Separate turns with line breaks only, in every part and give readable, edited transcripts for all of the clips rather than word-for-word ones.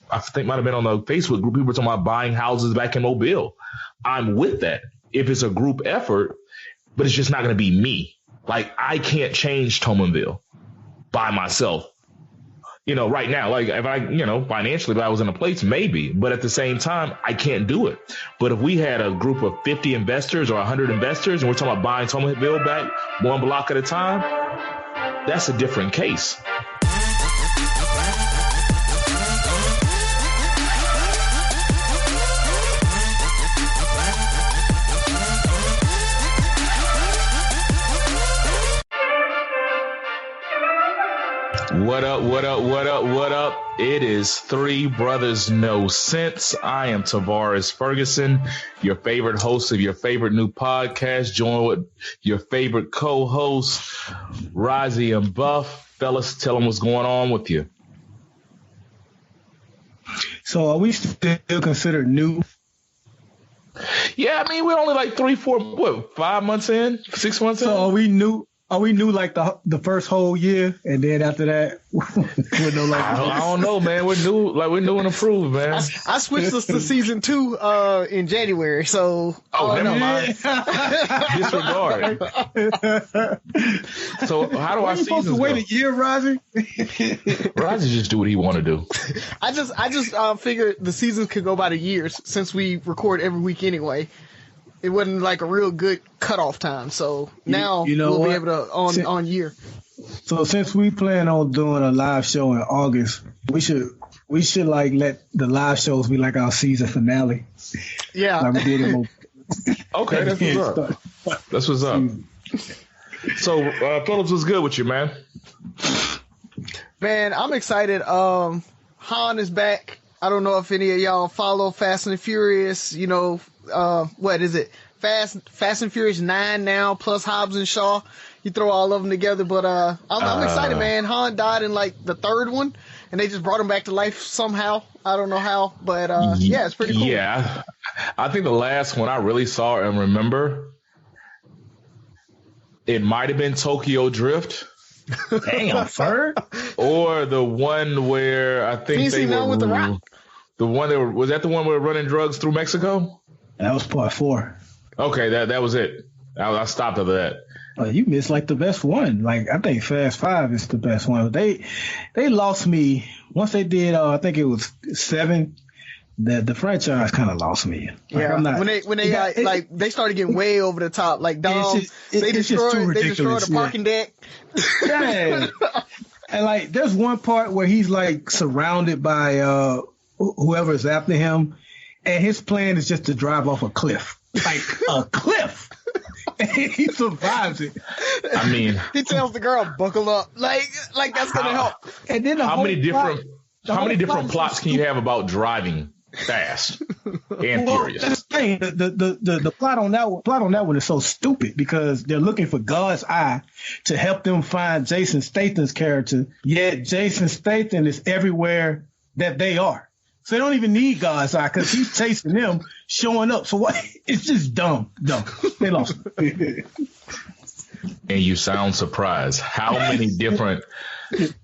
I think might have been on the Facebook group. People were talking about buying houses back in Mobile. I'm with that if it's a group effort, but it's just not going to be me. Like, I can't change Tomanville by myself. Right now, like if I, financially, if I was in a place, maybe, but at the same time, I can't do it. But if we had a group of 50 investors or 100 investors and we're talking about buying Tomanville back one block at a time, that's a different case. What up, what up, what up, what up? It is Three Brothers No Sense. I am Tavares Ferguson, your favorite host of your favorite new podcast, joined with your favorite co-hosts, Razi and Buff. Fellas, tell them what's going on with you.
So are we still considered new?
Yeah, I mean, we're only like 5 months in, 6 months in?
So are we new? Are we new like the first whole year, and then after that, we're no like?
I don't know, man. We're new and improved, man.
I switched us to season 2 in January, so
never mind. Disregard. So how do I seasons
supposed to wait a year, Razi?
Razi just do what he want to do.
I just figured the seasons could go by the years since we record every week anyway. It wasn't like a real good cutoff time, so now we'll be able to on year.
So since we plan on doing a live show in August, we should like let the live shows be like our season finale.
Yeah.
Like we did in
Okay, that's what's up. That's what's up. So Phillips, what's good with you, man?
Man, I'm excited. Han is back. I don't know if any of y'all follow Fast and Furious, what is it? Fast and Furious 9 now, plus Hobbs and Shaw. You throw all of them together, but I'm excited, man. Han died in like the third one, and they just brought him back to life somehow. I don't know how, but yeah, it's pretty cool.
Yeah, I think the last one I really saw and remember, it might have been Tokyo Drift.
Damn, Ferg.
Or the one where I think they were
with the Rock.
The one was that the one where running drugs through Mexico?
That was part 4.
Okay, that was it. I stopped after that.
Oh, you missed like the best one. Like I think Fast 5 is the best one. They lost me once they did. I think it was 7. The franchise kind of lost me. Like,
when they started getting way over the top. Like Dom, they destroyed the parking deck.
Yeah. And like there's one part where he's like surrounded by whoever's after him, and his plan is just to drive off a cliff, like a cliff. And he survives it.
I mean,
he tells the girl, "Buckle up," like that's gonna help.
And then
how many different plots can you have about driving fast and furious?
That's the thing. The plot on that one is so stupid because they're looking for God's eye to help them find Jason Statham's character. Yet Jason Statham is everywhere that they are. So they don't even need God's eye because he's chasing them, showing up. So what? It's just dumb. They lost.
And you sound surprised. How many different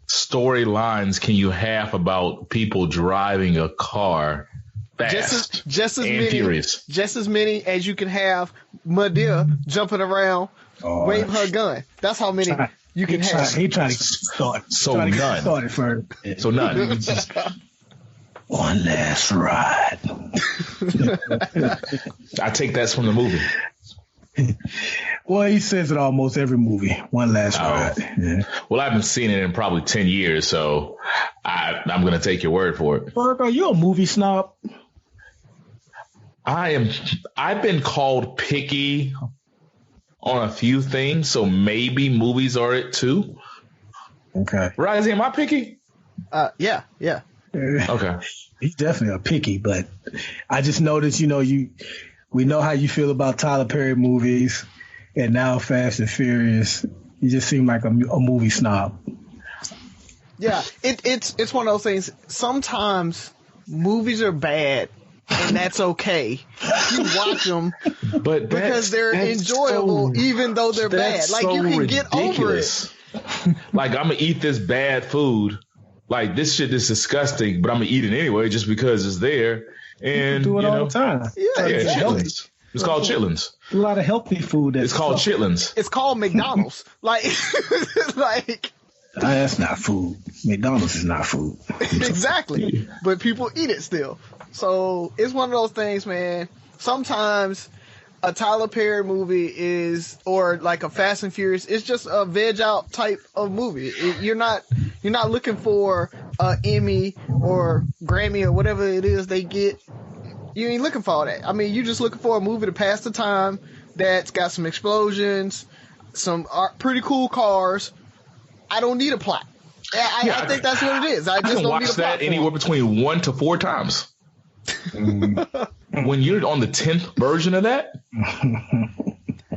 storylines can you have about people driving a car fast
just as
and
many,
furious?
Just as many as you can have Madea jumping around, waving her gun. That's how many you can have.
He trying to start.
So none.
Started for
So none.
One last ride.
I take that's from the movie.
Well, he says it almost every movie. One last ride. Yeah.
Well, I haven't seen it in probably 10 years, so I'm going to take your word for it.
Ferg, are you a movie snob?
I've been called picky on a few things, so maybe movies are it too.
Okay.
Razi, am I picky?
Yeah.
Okay.
He's definitely a picky, but I just noticed, we know how you feel about Tyler Perry movies, and now Fast and Furious. You just seem like a movie snob.
Yeah, it's one of those things. Sometimes movies are bad, and that's okay. You watch them,
but
because they're enjoyable, even though they're bad. Like you can get over it.
Like I'm gonna eat this bad food. Like, this shit is disgusting, but I'm gonna eat it anyway just because it's there. And
do it all the time.
Yeah, exactly.
chitlins. It's called chitlins.
A lot of healthy food.
It's called chitlins.
It's called McDonald's. like,
that's not food. McDonald's is not food.
Exactly. But people eat it still. So it's one of those things, man. Sometimes a Tyler Perry movie is, or like a Fast and Furious, it's just a veg out type of movie. You're not looking for a Emmy or Grammy or whatever it is they get. You ain't looking for all that. I mean, you're just looking for a movie to pass the time that's got some explosions, some pretty cool cars. I don't need a plot. I think that's what it is. I just don't need a plot.
That anywhere between 1 to 4 times. When you're on the 10th version of that.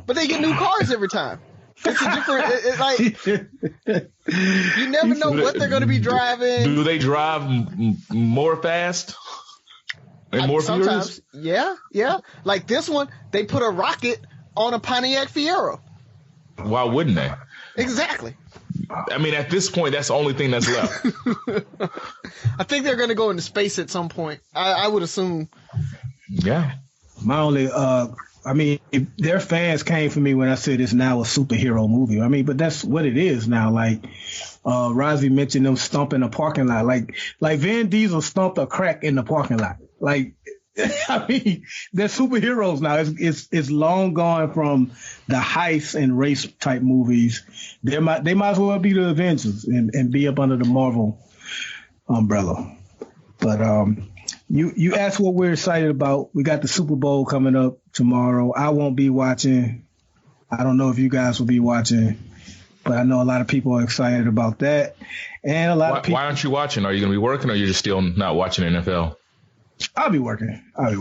But they get new cars every time. It's a different. It's like you never know what they're going to be driving.
Do they drive more fast? And more
sometimes,
furious?
Yeah. Like this one, they put a rocket on a Pontiac Fiero.
Why wouldn't they?
Exactly.
I mean, at this point, that's the only thing that's left.
I think they're going to go into space at some point. I would assume.
Yeah.
My only, if their fans came for me when I said it's now a superhero movie. I mean, but that's what it is now. Like, Razi mentioned them stomping a parking lot. Like Vin Diesel stomped a crack in the parking lot. Like, I mean, they're superheroes now. It's long gone from the heist and race type movies. They might as well be the Avengers and be up under the Marvel umbrella. But you asked what we're excited about. We got the Super Bowl coming up tomorrow. I won't be watching. I don't know if you guys will be watching, but I know a lot of people are excited about that. And a lot of people.
Why aren't you watching? Are you going to be working, or are you just still not watching NFL?
I'll be working. I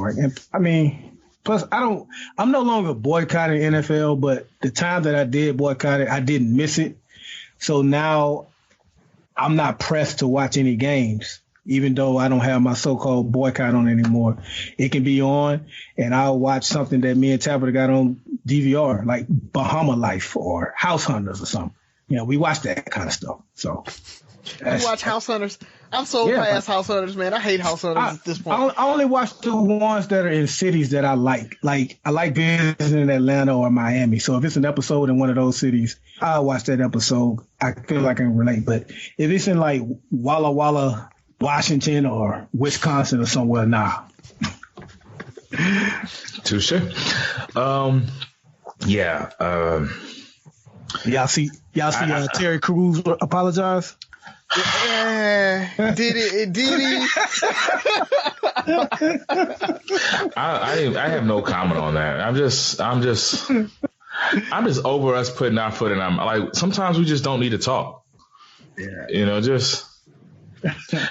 mean, plus I'm no longer boycotting NFL, but the time that I did boycott it, I didn't miss it. So now I'm not pressed to watch any games, even though I don't have my so-called boycott on anymore. It can be on, and I'll watch something that me and Tabitha got on DVR, like Bahama Life or House Hunters or something. You know, we watch that kind of stuff. So
you watch House Hunters? I'm so past House Hunters, man. I hate House Hunters at this point.
I only watch the ones that are in cities that I like. Like, I like visiting in Atlanta or Miami. So if it's an episode in one of those cities, I'll watch that episode. I feel like I can relate. But if it's in like Walla Walla, Washington or Wisconsin or somewhere, nah.
Touche.
Y'all see Terry Cruz apologize?
Yeah, did he?
I have no comment on that. I'm just over us putting our foot in. I'm like, sometimes we just don't need to talk.
Yeah.
You know, just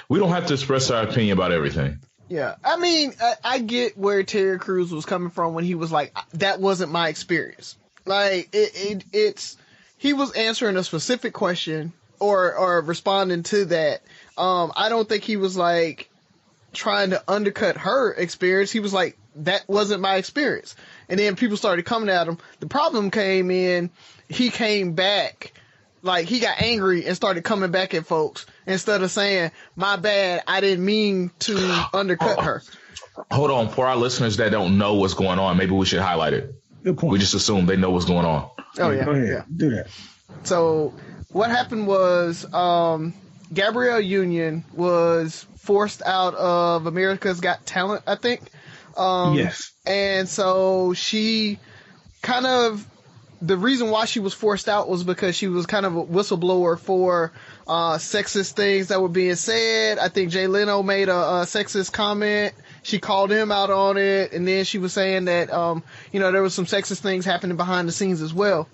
we don't have to express our opinion about everything.
Yeah, I mean, I get where Terry Cruz was coming from when he was like, that wasn't my experience. Like, it's he was answering a specific question. Or responding to that. I don't think he was like trying to undercut her experience. He was like, that wasn't my experience. And then people started coming at him. The problem came in, he came back, like he got angry and started coming back at folks instead of saying, my bad, I didn't mean to undercut her.
Hold on, for our listeners that don't know what's going on, maybe we should highlight it.
Good point.
We just assume they know what's going on.
Oh yeah,
Go ahead.
yeah.
Do that.
So what happened was Gabrielle Union was forced out of America's Got Talent, I think.
Yes.
And so she kind of, the reason why she was forced out was because she was kind of a whistleblower for sexist things that were being said. I think Jay Leno made a sexist comment. She called him out on it. And then she was saying that, there was some sexist things happening behind the scenes as well.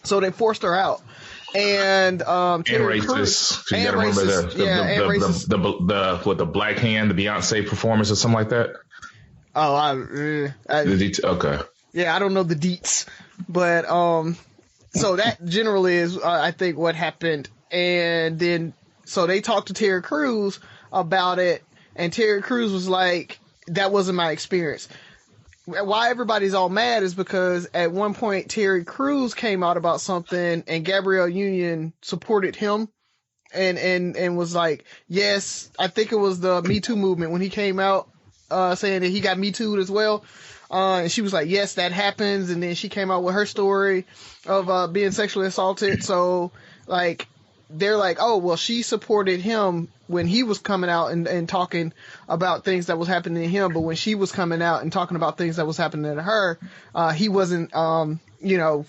So they forced her out. And Terry Cruz,
you gotta remember the black hand, the Beyonce performance or something like that.
Oh,
okay.
Yeah, I don't know the deets, but so that generally is I think what happened. And then so they talked to Terry Cruz about it, and Terry Cruz was like, "That wasn't my experience." Why everybody's all mad is because at one point Terry Cruz came out about something and Gabrielle Union supported him and was like, yes, I think it was the Me Too movement when he came out saying that he got Me Too'd as well. And she was like, yes, that happens. And then she came out with her story of being sexually assaulted. So, like, they're like, oh, well, she supported him when he was coming out and talking about things that was happening to him. But when she was coming out and talking about things that was happening to her, he wasn't,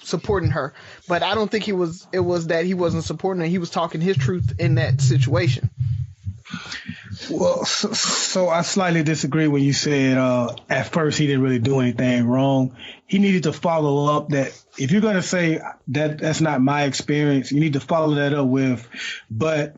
supporting her. But I don't think it was that he wasn't supporting her. He was talking his truth in that situation.
Well, so I slightly disagree when you said at first he didn't really do anything wrong. He needed to follow up that if you're going to say that's not my experience, you need to follow that up with, but,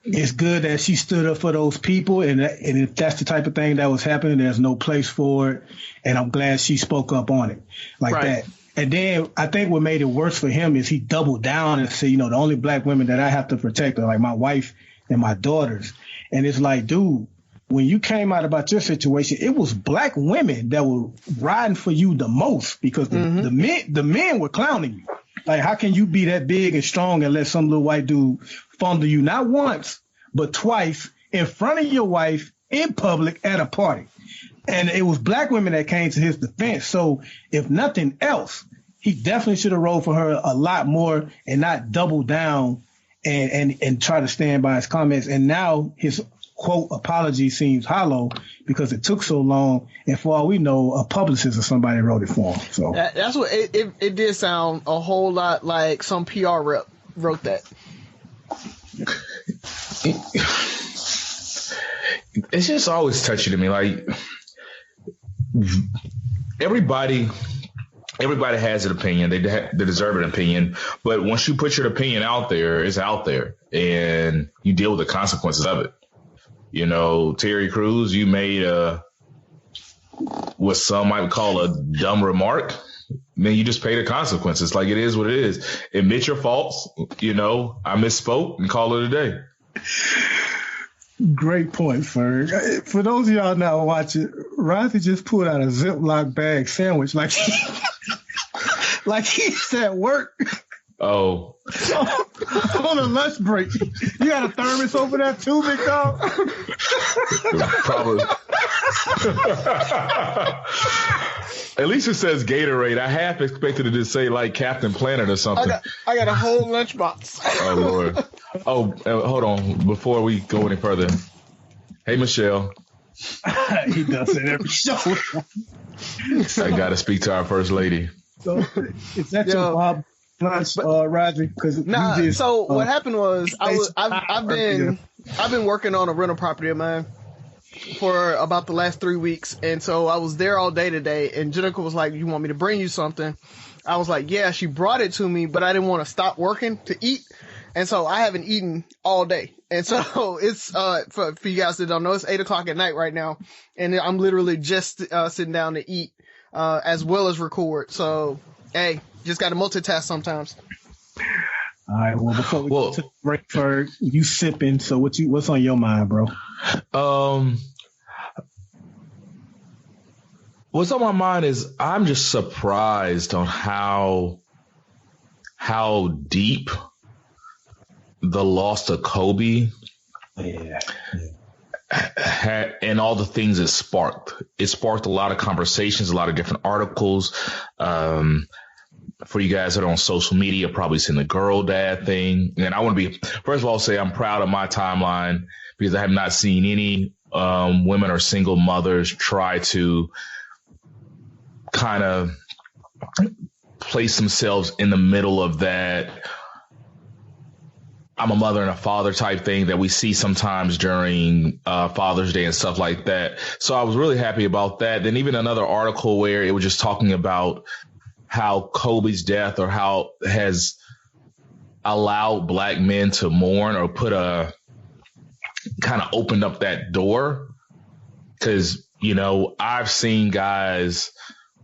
it's good that she stood up for those people. And if that's the type of thing that was happening, there's no place for it. And I'm glad she spoke up on it like that. And then I think what made it worse for him is he doubled down and said, the only black women that I have to protect are like my wife and my daughters. And it's like, dude, when you came out about your situation, it was black women that were riding for you the most because the men were clowning you. Like, how can you be that big and strong and let some little white dude fondle you not once, but twice in front of your wife in public at a party? And it was black women that came to his defense. So if nothing else, he definitely should have rolled for her a lot more and not double down and try to stand by his comments. And now his quote apology seems hollow because it took so long. And for all we know, a publicist or somebody wrote it for him. So
that's what it did sound a whole lot like some PR rep wrote that.
It's just always touchy to me. Like everybody has an opinion. They deserve an opinion. But once you put your opinion out there, it's out there and you deal with the consequences of it. Terry Cruz, you made what some might call a dumb remark. Then you just pay the consequences. Like, it is what it is. Admit your faults. I misspoke and call it a day.
Great point, Ferg. For those of y'all not watching, Razi just pulled out a Ziploc bag sandwich like he's at work.
Oh.
On a lunch break. You got a thermos over there too, big dog?
Probably. At least it says Gatorade. I half expected it to say like Captain Planet or something.
I got a whole lunchbox.
Oh, Lord. Oh, hold on. Before we go any further. Hey, Michelle.
He does it every show.
I got to speak to our first lady.
So, is that your Bob lunch, Razi?
So what happened was I've been working on a rental property of mine for about the last 3 weeks, and so I was there all day today. And Jenica was like, "You want me to bring you something?" I was like, "Yeah." She brought it to me, but I didn't want to stop working to eat, and so I haven't eaten all day. And so it's for you guys that don't know, it's 8:00 at night right now, and I'm literally just sitting down to eat as well as record. So hey, just got to multitask sometimes.
All right. Well, before we go to the break, Ferg, you sipping. So what's on your mind, bro?
What's on my mind is I'm just surprised on how deep the loss of Kobe and all the things it sparked. It sparked a lot of conversations, a lot of different articles. For you guys that are on social media, probably seen the girl dad thing. And I want to first of all, say I'm proud of my timeline because I have not seen any women or single mothers try to kind of place themselves in the middle of that I'm a mother and a father type thing that we see sometimes during Father's Day and stuff like that. So I was really happy about that. Then even another article where it was just talking about how Kobe's death or how has allowed black men to mourn or kind of opened up that door. Because, I've seen guys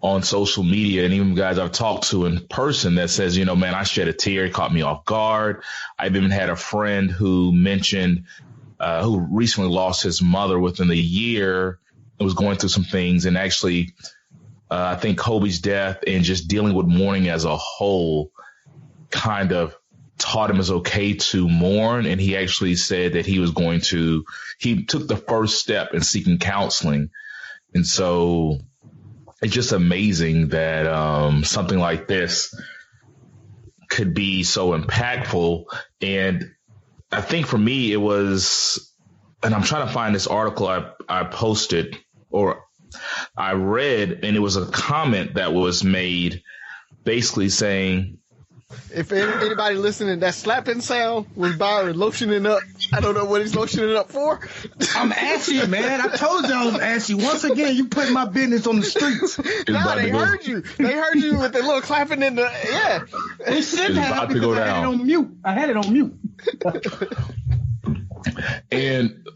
on social media and even guys I've talked to in person that says, man, I shed a tear. It caught me off guard. I've even had a friend who mentioned who recently lost his mother within the year and was going through some things. And actually, I think Kobe's death and just dealing with mourning as a whole kind of taught him it's okay to mourn. And he actually said that he took the first step in seeking counseling. And so it's just amazing that something like this could be so impactful. And I think for me, it was, and I'm trying to find this article I posted or I read, and it was a comment that was made basically saying,
if anybody listening, that slapping sound was Byron lotioning up. I don't know what he's lotioning up for.
I'm ashy, man. I told you I was ashy. Once again, you put my business on the streets.
Nah, they heard you. They heard you with the little clapping in the, yeah.
It shouldn't have because I had it on mute.
And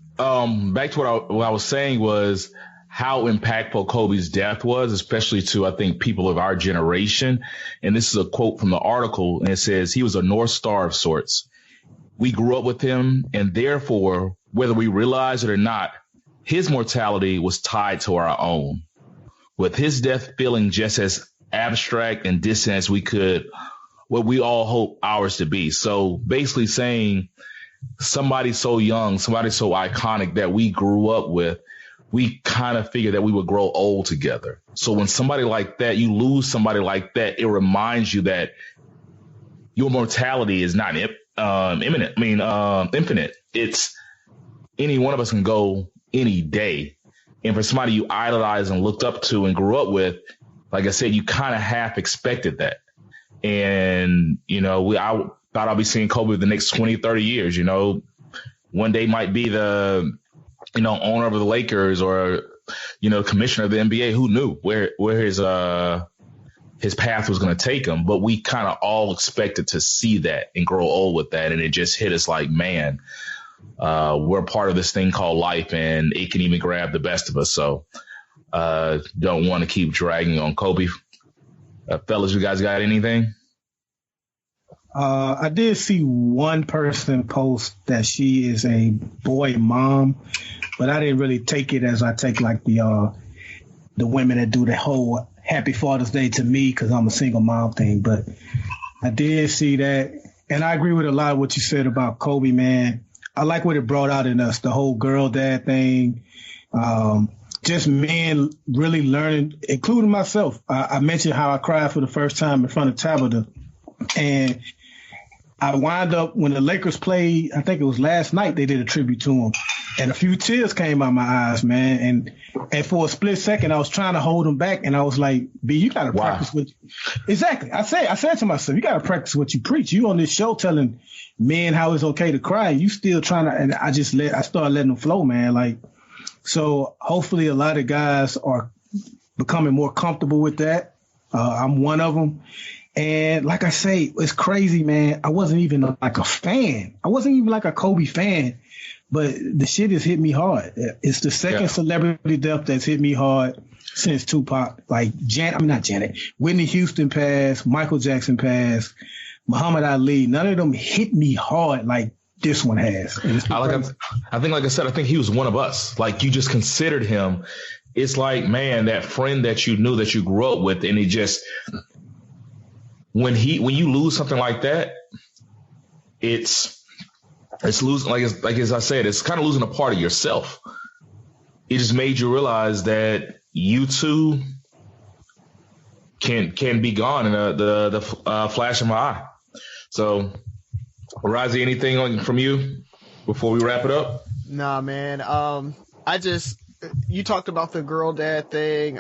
back to what I was saying was how impactful Kobe's death was, especially to, I think, people of our generation. And this is a quote from the article, and it says, he was a North Star of sorts. We grew up with him, and therefore, whether we realize it or not, his mortality was tied to our own. With his death feeling just as abstract and distant as what we all hope ours to be. So basically saying somebody so young, somebody so iconic that we grew up with, we kind of figured that we would grow old together. So when somebody like that, you lose somebody like that, it reminds you that your mortality is not infinite. It's any one of us can go any day. And for somebody you idolized and looked up to and grew up with, like I said, you kind of half expected that. And, I thought I'll be seeing Kobe the next 20, 30 years, one day might be the, owner of the Lakers or, commissioner of the NBA. Who knew where his path was going to take him? But we kind of all expected to see that and grow old with that. And it just hit us like, man, we're part of this thing called life, and it can even grab the best of us. So don't want to keep dragging on Kobe. Fellas, you guys got anything?
I did see one person post that she is a boy mom, but I didn't really take it as I take like the women that do the whole Happy Father's Day to me because I'm a single mom thing. But I did see that, and I agree with a lot of what you said about Kobe, man. I like what it brought out in us, the whole girl dad thing. Just men really learning, including myself. I mentioned how I cried for the first time in front of Tabitha, and I wound up when the Lakers played, I think it was last night, they did a tribute to him. And a few tears came out my eyes, man. And for a split second, I was trying to hold them back. And I was like, B, you got to practice what exactly. I said to myself, you got to practice what you preach. You on this show telling men how it's okay to cry. You still trying to, and I started letting them flow, man. Like, so hopefully a lot of guys are becoming more comfortable with that. I'm one of them. And like I say, it's crazy, man. I wasn't even like a fan. I wasn't even like a Kobe fan, but the shit has hit me hard. It's the second celebrity death that's hit me hard since Tupac. Like Whitney Houston passed, Michael Jackson passed, Muhammad Ali. None of them hit me hard like this one has.
I think he was one of us. Like you just considered him. It's like, man, that friend that you knew that you grew up with, and it just. When you lose something like that, it's losing, like as I said, it's kind of losing a part of yourself. It just made you realize that you too can be gone in the flash of my eye. So, Razi, anything from you before we wrap it up?
Nah, man. You talked about the girl dad thing.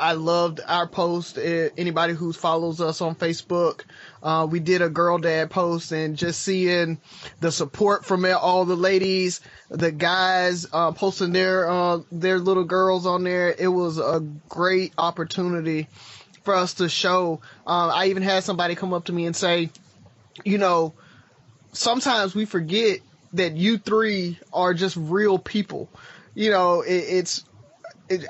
I loved our post. Anybody who follows us on Facebook, we did a girl dad post, and just seeing the support from all the ladies, the guys posting their little girls on there. It was a great opportunity for us to show. I even had somebody come up to me and say, sometimes we forget that you three are just real people.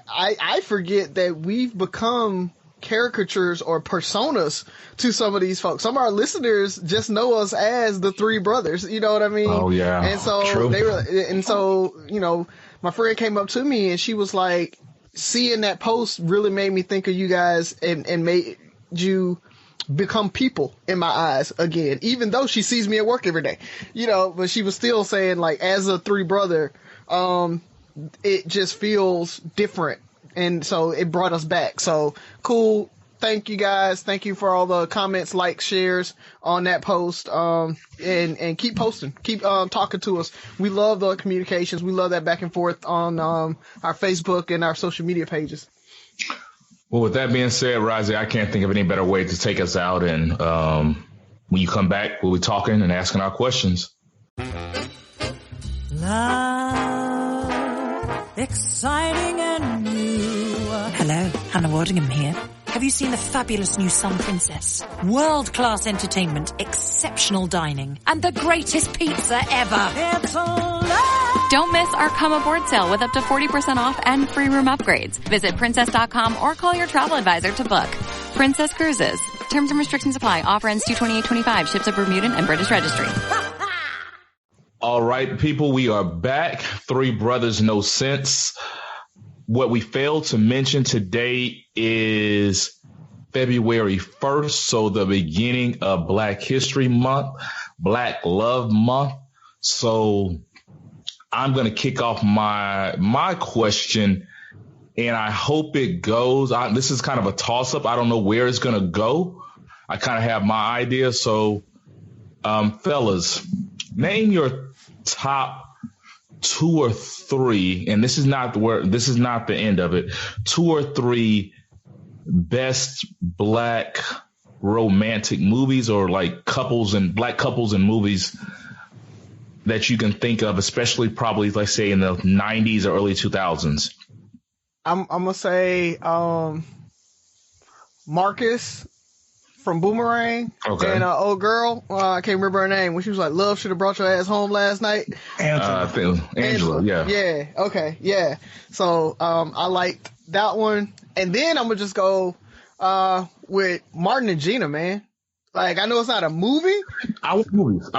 I forget that we've become caricatures or personas to some of these folks. Some of our listeners just know us as the three brothers. You know what I mean?
Oh yeah.
And so my friend came up to me and she was like, seeing that post really made me think of you guys and made you become people in my eyes again, even though she sees me at work every day, but she was still saying, like, as a three brother, it just feels different. And so it brought us back. So cool. Thank you guys. Thank you for all the comments, likes, shares on that post. And keep posting. Keep talking to us. We love the communications. We love that back and forth on our Facebook and our social media pages.
Well, with that being said, Razi, I can't think of any better way to take us out. And when you come back, we'll be talking and asking our questions.
Love, exciting and new. Hello, Hannah Waddingham here. Have you seen the fabulous new Sun Princess? World-class entertainment, exceptional dining, and the greatest pizza ever. It's
Don't miss our Come Aboard sale with up to 40% off and free room upgrades. Visit princess.com or call your travel advisor to book. Princess Cruises. Terms and restrictions apply. Offer ends 2/28/25. Ships of Bermudan and British Registry.
All right, people, we are back. Three Brothers, No Sense. What we failed to mention today is February 1st, so the beginning of Black History Month, Black Love Month. So I'm going to kick off my question, and I hope it goes. This is kind of a toss-up. I don't know where it's going to go. I kind of have my idea. So, fellas, name your top 2 or 3, and this is not the end of it. 2 or 3 best Black romantic movies, or like Black couples in movies that you can think of, especially probably, let's say, in the 90s or early 2000s.
I'm gonna say Marcus from Boomerang,
okay,
and old girl, I can't remember her name, when she was like, "Love should have brought your ass home last night."
Angela, yeah.
Yeah, okay, yeah. So I liked that one, and then I'm gonna just go with Martin and Gina, man. Like, I know it's not a movie.
I want movies.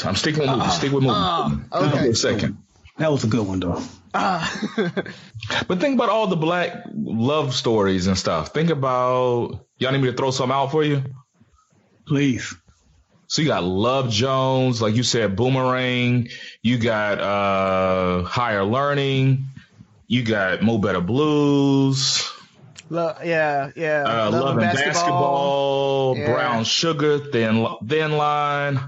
I'm sticking with movies. Stick with movies.
Okay.
For a second.
That was a good one, though.
But think about all the Black love stories and stuff. Think about, y'all need me to throw some out for you?
Please.
So you got Love Jones, like you said, Boomerang. You got Higher Learning. You got Mo Better Blues.
Love and
Basketball.
Yeah.
Brown Sugar, Thin Line,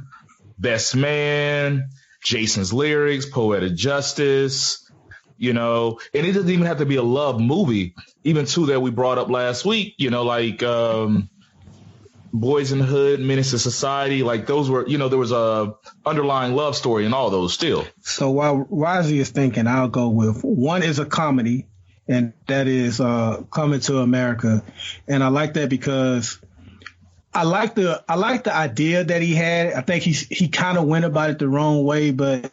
Best Man, Jason's Lyrics, Poetic Justice. And it doesn't even have to be a love movie. Even 2 that we brought up last week, like Boys in the Hood, Menace to Society. Like, those were, there was a underlying love story in all those still.
So while Razi is thinking, I'll go with one is a comedy, and that is Coming to America. And I like that because I like the idea that he had. I think he kind of went about it the wrong way, but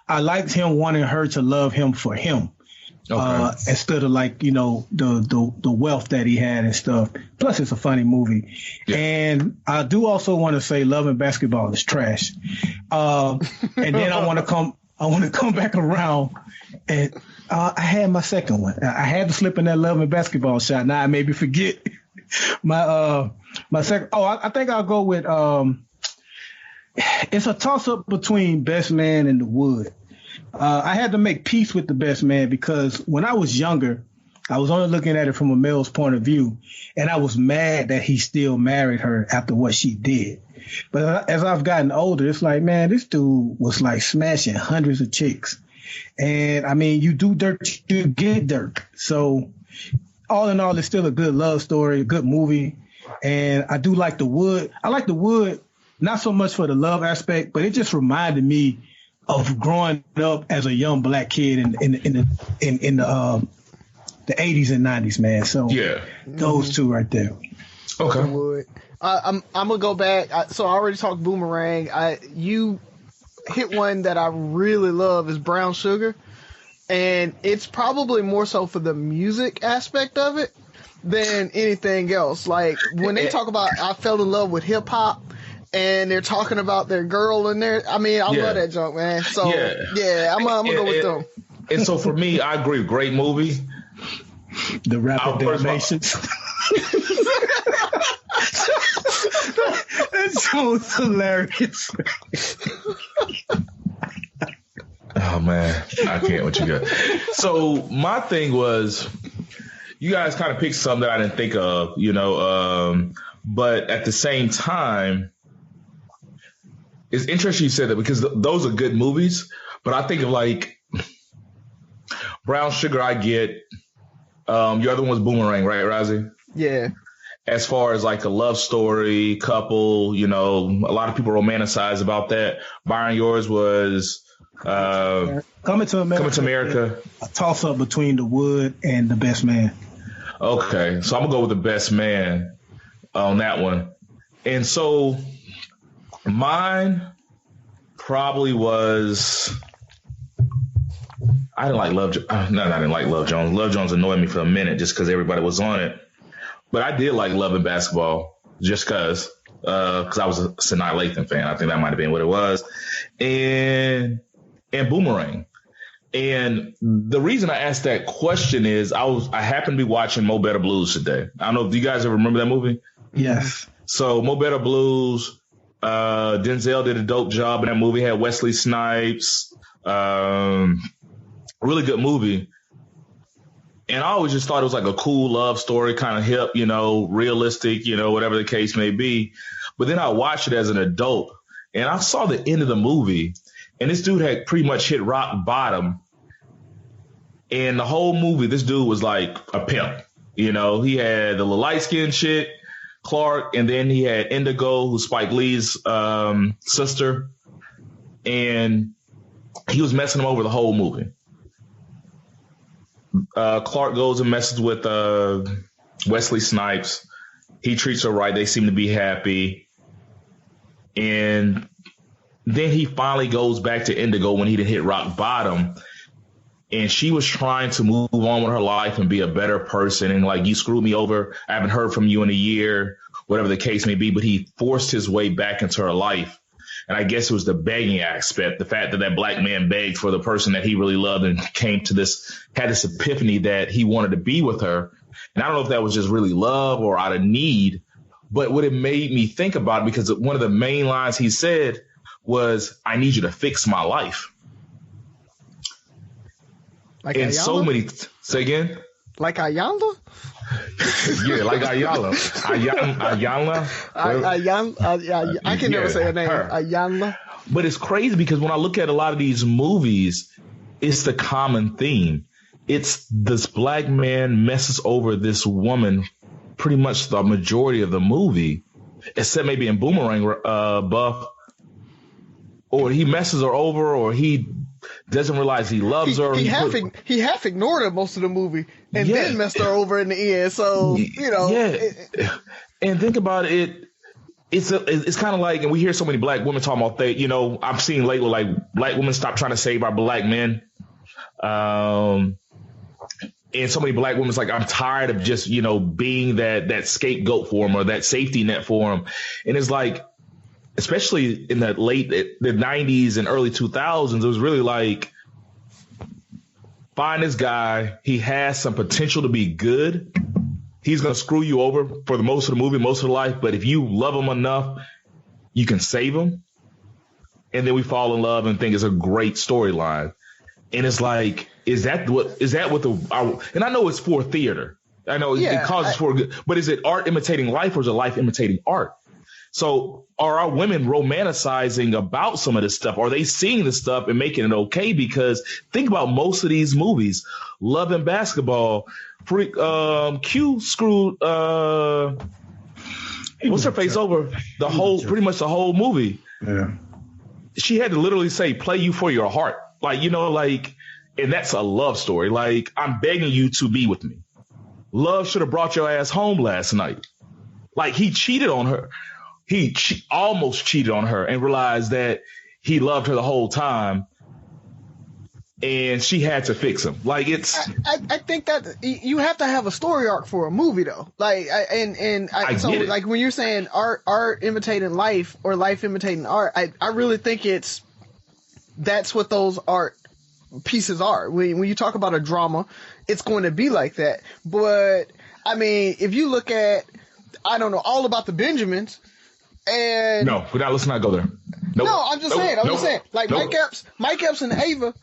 I liked him wanting her to love him for him. Okay. Instead of the wealth that he had and stuff. Plus, it's a funny movie. Yeah. And I do also want to say Love and Basketball is trash. And then I want to come back around, and I had my second one. I had to slip in that Love and Basketball shot. Now I maybe forget my second. I think I'll go with it's a toss up between Best Man and The Wood. I had to make peace with The Best Man because when I was younger, I was only looking at it from a male's point of view, and I was mad that he still married her after what she did. But as I've gotten older, it's like, man, this dude was like smashing hundreds of chicks. And I mean, you do dirt, you get dirt. So all in all, it's still a good love story, a good movie. And I do like The Wood. I like The Wood, not so much for the love aspect, but it just reminded me of growing up as a young Black kid in the 80s and 90s, man. So yeah, those 2 right there.
Okay.
I'm gonna go back. So I already talked Boomerang. You hit one that I really love is Brown Sugar, and it's probably more so for the music aspect of it than anything else. Like, when they talk about I fell in love with hip hop, and they're talking about their girl in there. I mean, I love that junk, man. So yeah, I'm gonna go with them.
And so for me, I agree. Great movie.
The Rapper Dalmatians. That show was hilarious.
Oh man, I can't with you guys. So my thing was, you guys kind of picked something that I didn't think of, but at the same time, it's interesting you said that because those are good movies. But I think of like Brown Sugar, I get. Your other one's Boomerang, right, Razi?
Yeah.
As far as like a love story, couple, a lot of people romanticize about that. Byron, yours was
Coming to America. A toss up between The Wood and The Best Man.
Okay, so I'm gonna go with The Best Man on that one. And so mine probably was. I didn't like Love. I didn't like Love Jones. Love Jones annoyed me for a minute just because everybody was on it. But I did like Love and Basketball just because I was a Sanaa Lathan fan. I think that might have been what it was. And Boomerang. And the reason I asked that question is I happened to be watching Mo Better Blues today. I don't know if you guys ever remember that movie.
Yes.
So Mo Better Blues, Denzel did a dope job in that movie. Had Wesley Snipes. Really good movie. And I always just thought it was like a cool love story, kind of hip, realistic, whatever the case may be. But then I watched it as an adult and I saw the end of the movie and this dude had pretty much hit rock bottom. And the whole movie, this dude was like a pimp. He had the little light skinned chick, Clark, and then he had Indigo, who's Spike Lee's sister. And he was messing him over the whole movie. Clark goes and messes with Wesley Snipes. He treats her right. They seem to be happy. And then he finally goes back to Indigo when he did hit rock bottom. And she was trying to move on with her life and be a better person. And like, you screwed me over. I haven't heard from you in a year, whatever the case may be. But he forced his way back into her life. And I guess it was the begging aspect, the fact that black man begged for the person that he really loved and had this epiphany that he wanted to be with her. And I don't know if that was just really love or out of need, but what it made me think about, because one of the main lines he said was, I need you to fix my life.
Like
and
Ayala?
So many, say again?
Like Ayala?
Yeah, like Ayala. Ayala.
I can never say her name.
Her.
Ayala.
But it's crazy because when I look at a lot of these movies, it's the common theme. It's this black man messes over this woman pretty much the majority of the movie, except maybe in Boomerang, Buff, or he messes her over, or he doesn't realize he loves her.
He half ignored her most of the movie and then messed her over in the end. So, and think about it. It's kind of like, and we hear so many black women talking about that, I've seen lately, like, black women stop trying to save our black men. And so many black women's like, I'm tired of just, being that scapegoat for them or that safety net for them. And it's like, especially in the 90s and early 2000s, it was really like, find this guy. He has some potential to be good. He's going to screw you over for the most of the movie, most of the life. But if you love him enough, you can save him. And then we fall in love and think it's a great storyline. And it's like, is that what and I know it's for theater. I know it causes for good, but is it art imitating life or is it life imitating art? So are our women romanticizing about some of this stuff? Are they seeing this stuff and making it okay? Because think about most of these movies, Love and Basketball, Q screwed, what's her face over pretty much the whole movie.
Yeah.
She had to literally say, play you for your heart. Like, and that's a love story. Like, I'm begging you to be with me. Love should have brought your ass home last night. Like, he cheated on her. He almost cheated on her and realized that he loved her the whole time. And she had to fix him. Like, it's.
I think that you have to have a story arc for a movie, though. Like, like when you're saying art imitating life or life imitating art, I really think that's what those art pieces are. When you talk about a drama, it's going to be like that. But I mean, if you look at, I don't know, All About the Benjamins, And
no, let's not go there. Nope.
No, I'm just saying. Like Mike Epps and Ava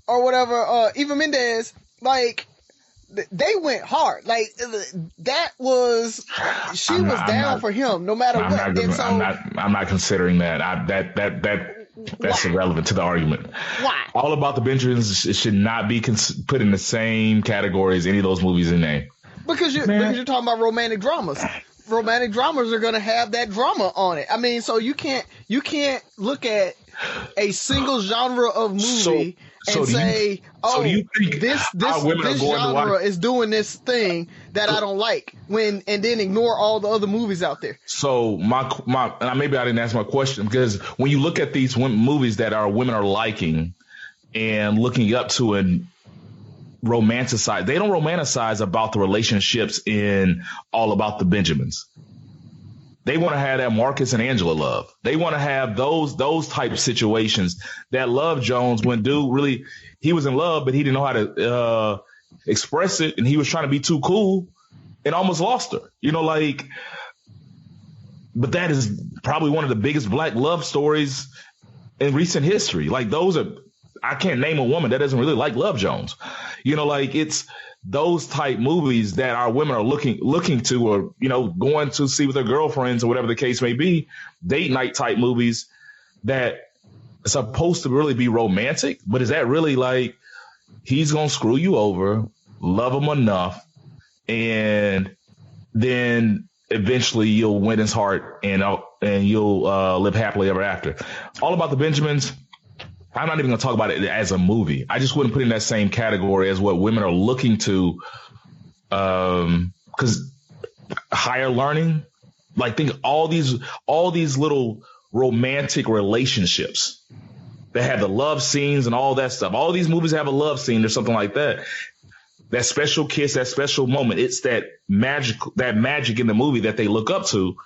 or whatever, Eva Mendes, like they went hard. Like that was she was down for him no matter what.
I'm not considering that. That's irrelevant to the argument.
Why?
All About the Benjamins should not be put in the same category as any of those movies in name.
Because you're talking about romantic dramas. Romantic dramas are going to have that drama on it. I mean, so you can't look at a single genre of movie and say, this genre is doing this thing that I don't like, and then ignore all the other movies out there.
So maybe I didn't ask my question, because when you look at these movies that women are liking and looking up to and romanticize, they don't romanticize about the relationships in All About the Benjamins. They want to have that Marcus and Angela love. They want to have those type of situations. That Love Jones, when dude really, he was in love, but he didn't know how to express it, and he was trying to be too cool and almost lost her. But that is probably one of the biggest black love stories in recent history. Like I can't name a woman that doesn't really like Love Jones. It's those type movies that our women are looking to, or, going to see with their girlfriends or whatever the case may be, date night type movies that are supposed to really be romantic. But is that really like, he's going to screw you over, love him enough, and then eventually you'll win his heart and you'll live happily ever after. All About the Benjamins, I'm not even going to talk about it as a movie. I just wouldn't put it in that same category as what women are looking to, because higher learning, like think all these little romantic relationships that have the love scenes and all that stuff. All these movies have a love scene or something like that. That special kiss, that special moment. It's that magic in the movie that they look up to.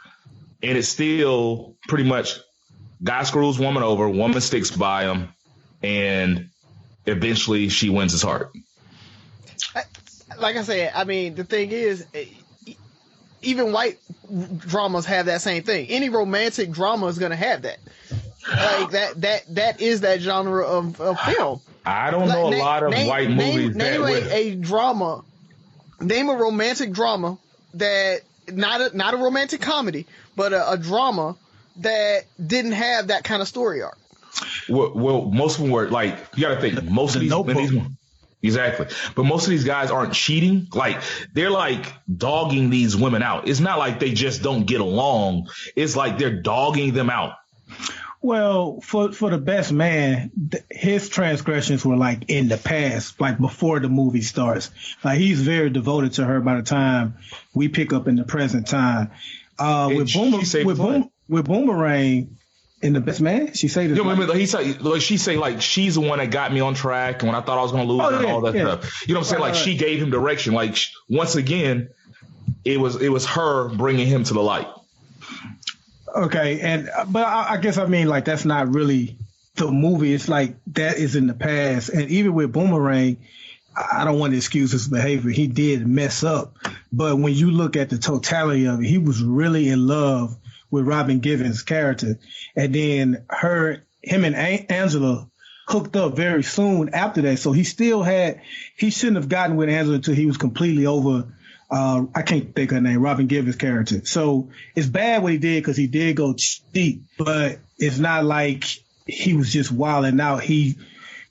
And it's still pretty much guy screws woman over, woman sticks by him, and eventually she wins his heart.
Like I said, I mean, the thing is, even white dramas have that same thing. Any romantic drama is going to have that. Like that is that genre of film.
I don't know a lot of white movies.
Name a romantic drama that not a romantic comedy, but a drama that didn't have that kind of story arc.
Well, most of them were like, you got to think, most of these exactly. But most of these guys aren't cheating. Like, they're like dogging these women out. It's not like they just don't get along. It's like they're dogging them out.
Well, for the best man, his transgressions were like in the past, like before the movie starts. Like, he's very devoted to her by the time we pick up in the present time. With Boomerang in The Best Man, she say this.
She say like she's the one that got me on track when I thought I was going to lose and all that stuff. You know what I'm saying? Like, she gave him direction. Like, once again, it was her bringing him to the light.
Okay, but I guess I mean, like, that's not really the movie. It's like that is in the past. And even with Boomerang, I don't want to excuse his behavior. He did mess up. But when you look at the totality of it, he was really in love with Robin Givens' character. And then him and Angela hooked up very soon after that. So he shouldn't have gotten with Angela until he was completely over. I can't think of her name, Robin Givens' character. So it's bad what he did, because he did go cheat, but it's not like he was just wilding out. He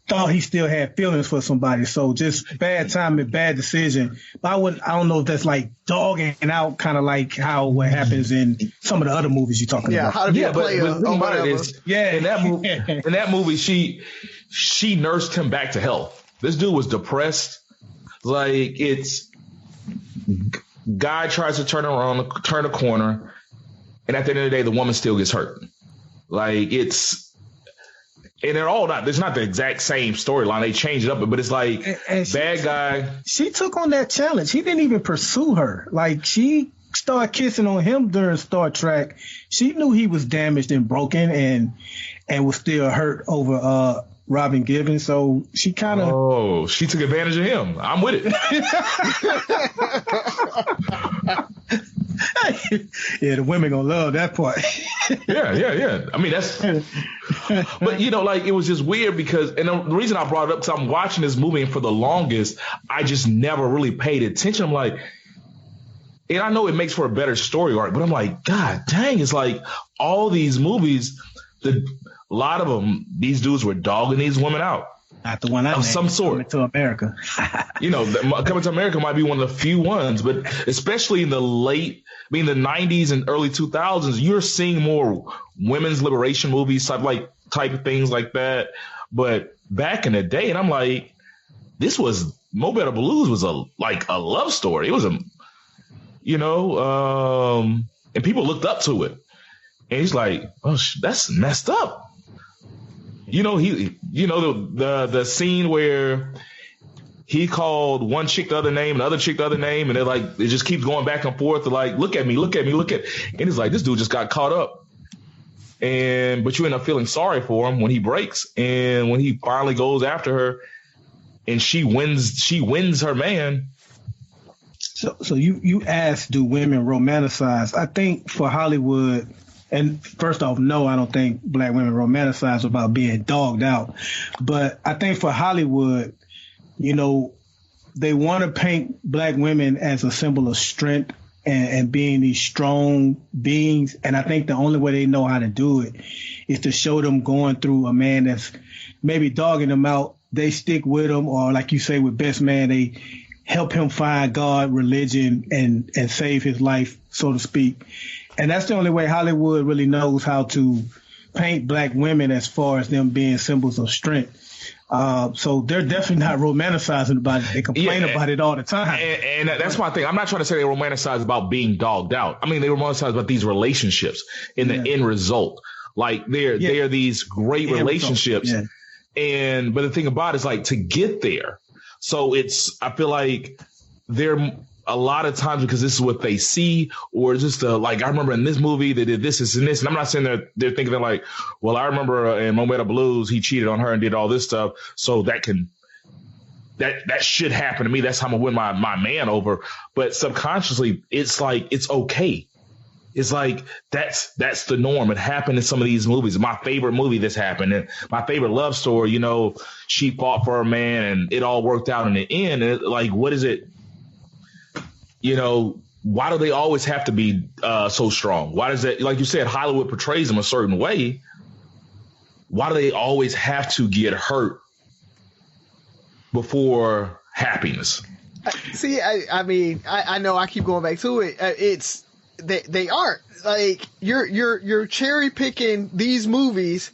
thought he still had feelings for somebody. So just bad timing, bad decision. But I don't know if that's like dogging out, kind of like what happens in some of the other movies you're talking about.
How to be a player.
In that movie, she nursed him back to health. This dude was depressed. Like, it's guy tries to turn a corner, and at the end of the day, the woman still gets hurt. Like, and they're all not. It's not the exact same storyline. They change it up, but it's like bad guy. She
took on that challenge. He didn't even pursue her. Like, she started kissing on him during Star Trek. She knew he was damaged and broken, and was still hurt over Robin Givens. So she kind of
she took advantage of him. I'm with it.
Yeah, the women gonna love that part.
Yeah. I mean, that's, but like, it was just weird because, and the reason I brought it up, because I'm watching this movie and for the longest, I just never really paid attention. I'm like, and I know it makes for a better story arc, but I'm like, God dang, it's like all these movies, a lot of them, these dudes were dogging these women out.
Not the one I
of some sort.
Coming to America.
Coming to America might be one of the few ones, but especially in the the 90s and early 2000s, you're seeing more women's liberation movies, type of things like that. But back in the day, and I'm like, Mo Better Blues was a love story. It was and people looked up to it. And he's like, oh, that's messed up. The scene where he called one chick the other name, another chick the other name, and they're like, it just keeps going back and forth. They're like, look at me. And he's like, this dude just got caught up. But you end up feeling sorry for him when he breaks. And when he finally goes after her and she wins her man.
So you asked, do women romanticize? I think for Hollywood, and first off, no, I don't think black women romanticize about being dogged out. But I think for Hollywood, they want to paint black women as a symbol of strength and being these strong beings. And I think the only way they know how to do it is to show them going through a man that's maybe dogging them out. They stick with him, or like you say with Best Man, they help him find God, religion, and save his life, so to speak. And that's the only way Hollywood really knows how to paint black women as far as them being symbols of strength. So they're definitely not romanticizing about it. They complain about it all the time.
And that's my thing. I'm not trying to say they romanticize about being dogged out. I mean, they romanticize about these relationships in the end result. Like they are these great relationships. But the thing about it is like to get there. So I feel like they're a lot of times because this is what they see, or just I remember in this movie they did this and this, and I'm not saying they're thinking they're like, well, I remember in Mo Better Blues he cheated on her and did all this stuff, so that should happen to me. That's how I'm gonna win my man over. But subconsciously, it's like it's okay. It's like that's the norm. It happened in some of these movies. My favorite movie this happened, and my favorite love story. She fought for her man, and it all worked out in the end. And what is it? Why do they always have to be so strong? Why does that, like you said, Hollywood portrays them a certain way? Why do they always have to get hurt before happiness?
See, I know I keep going back to it. They aren't. Like you're cherry picking these movies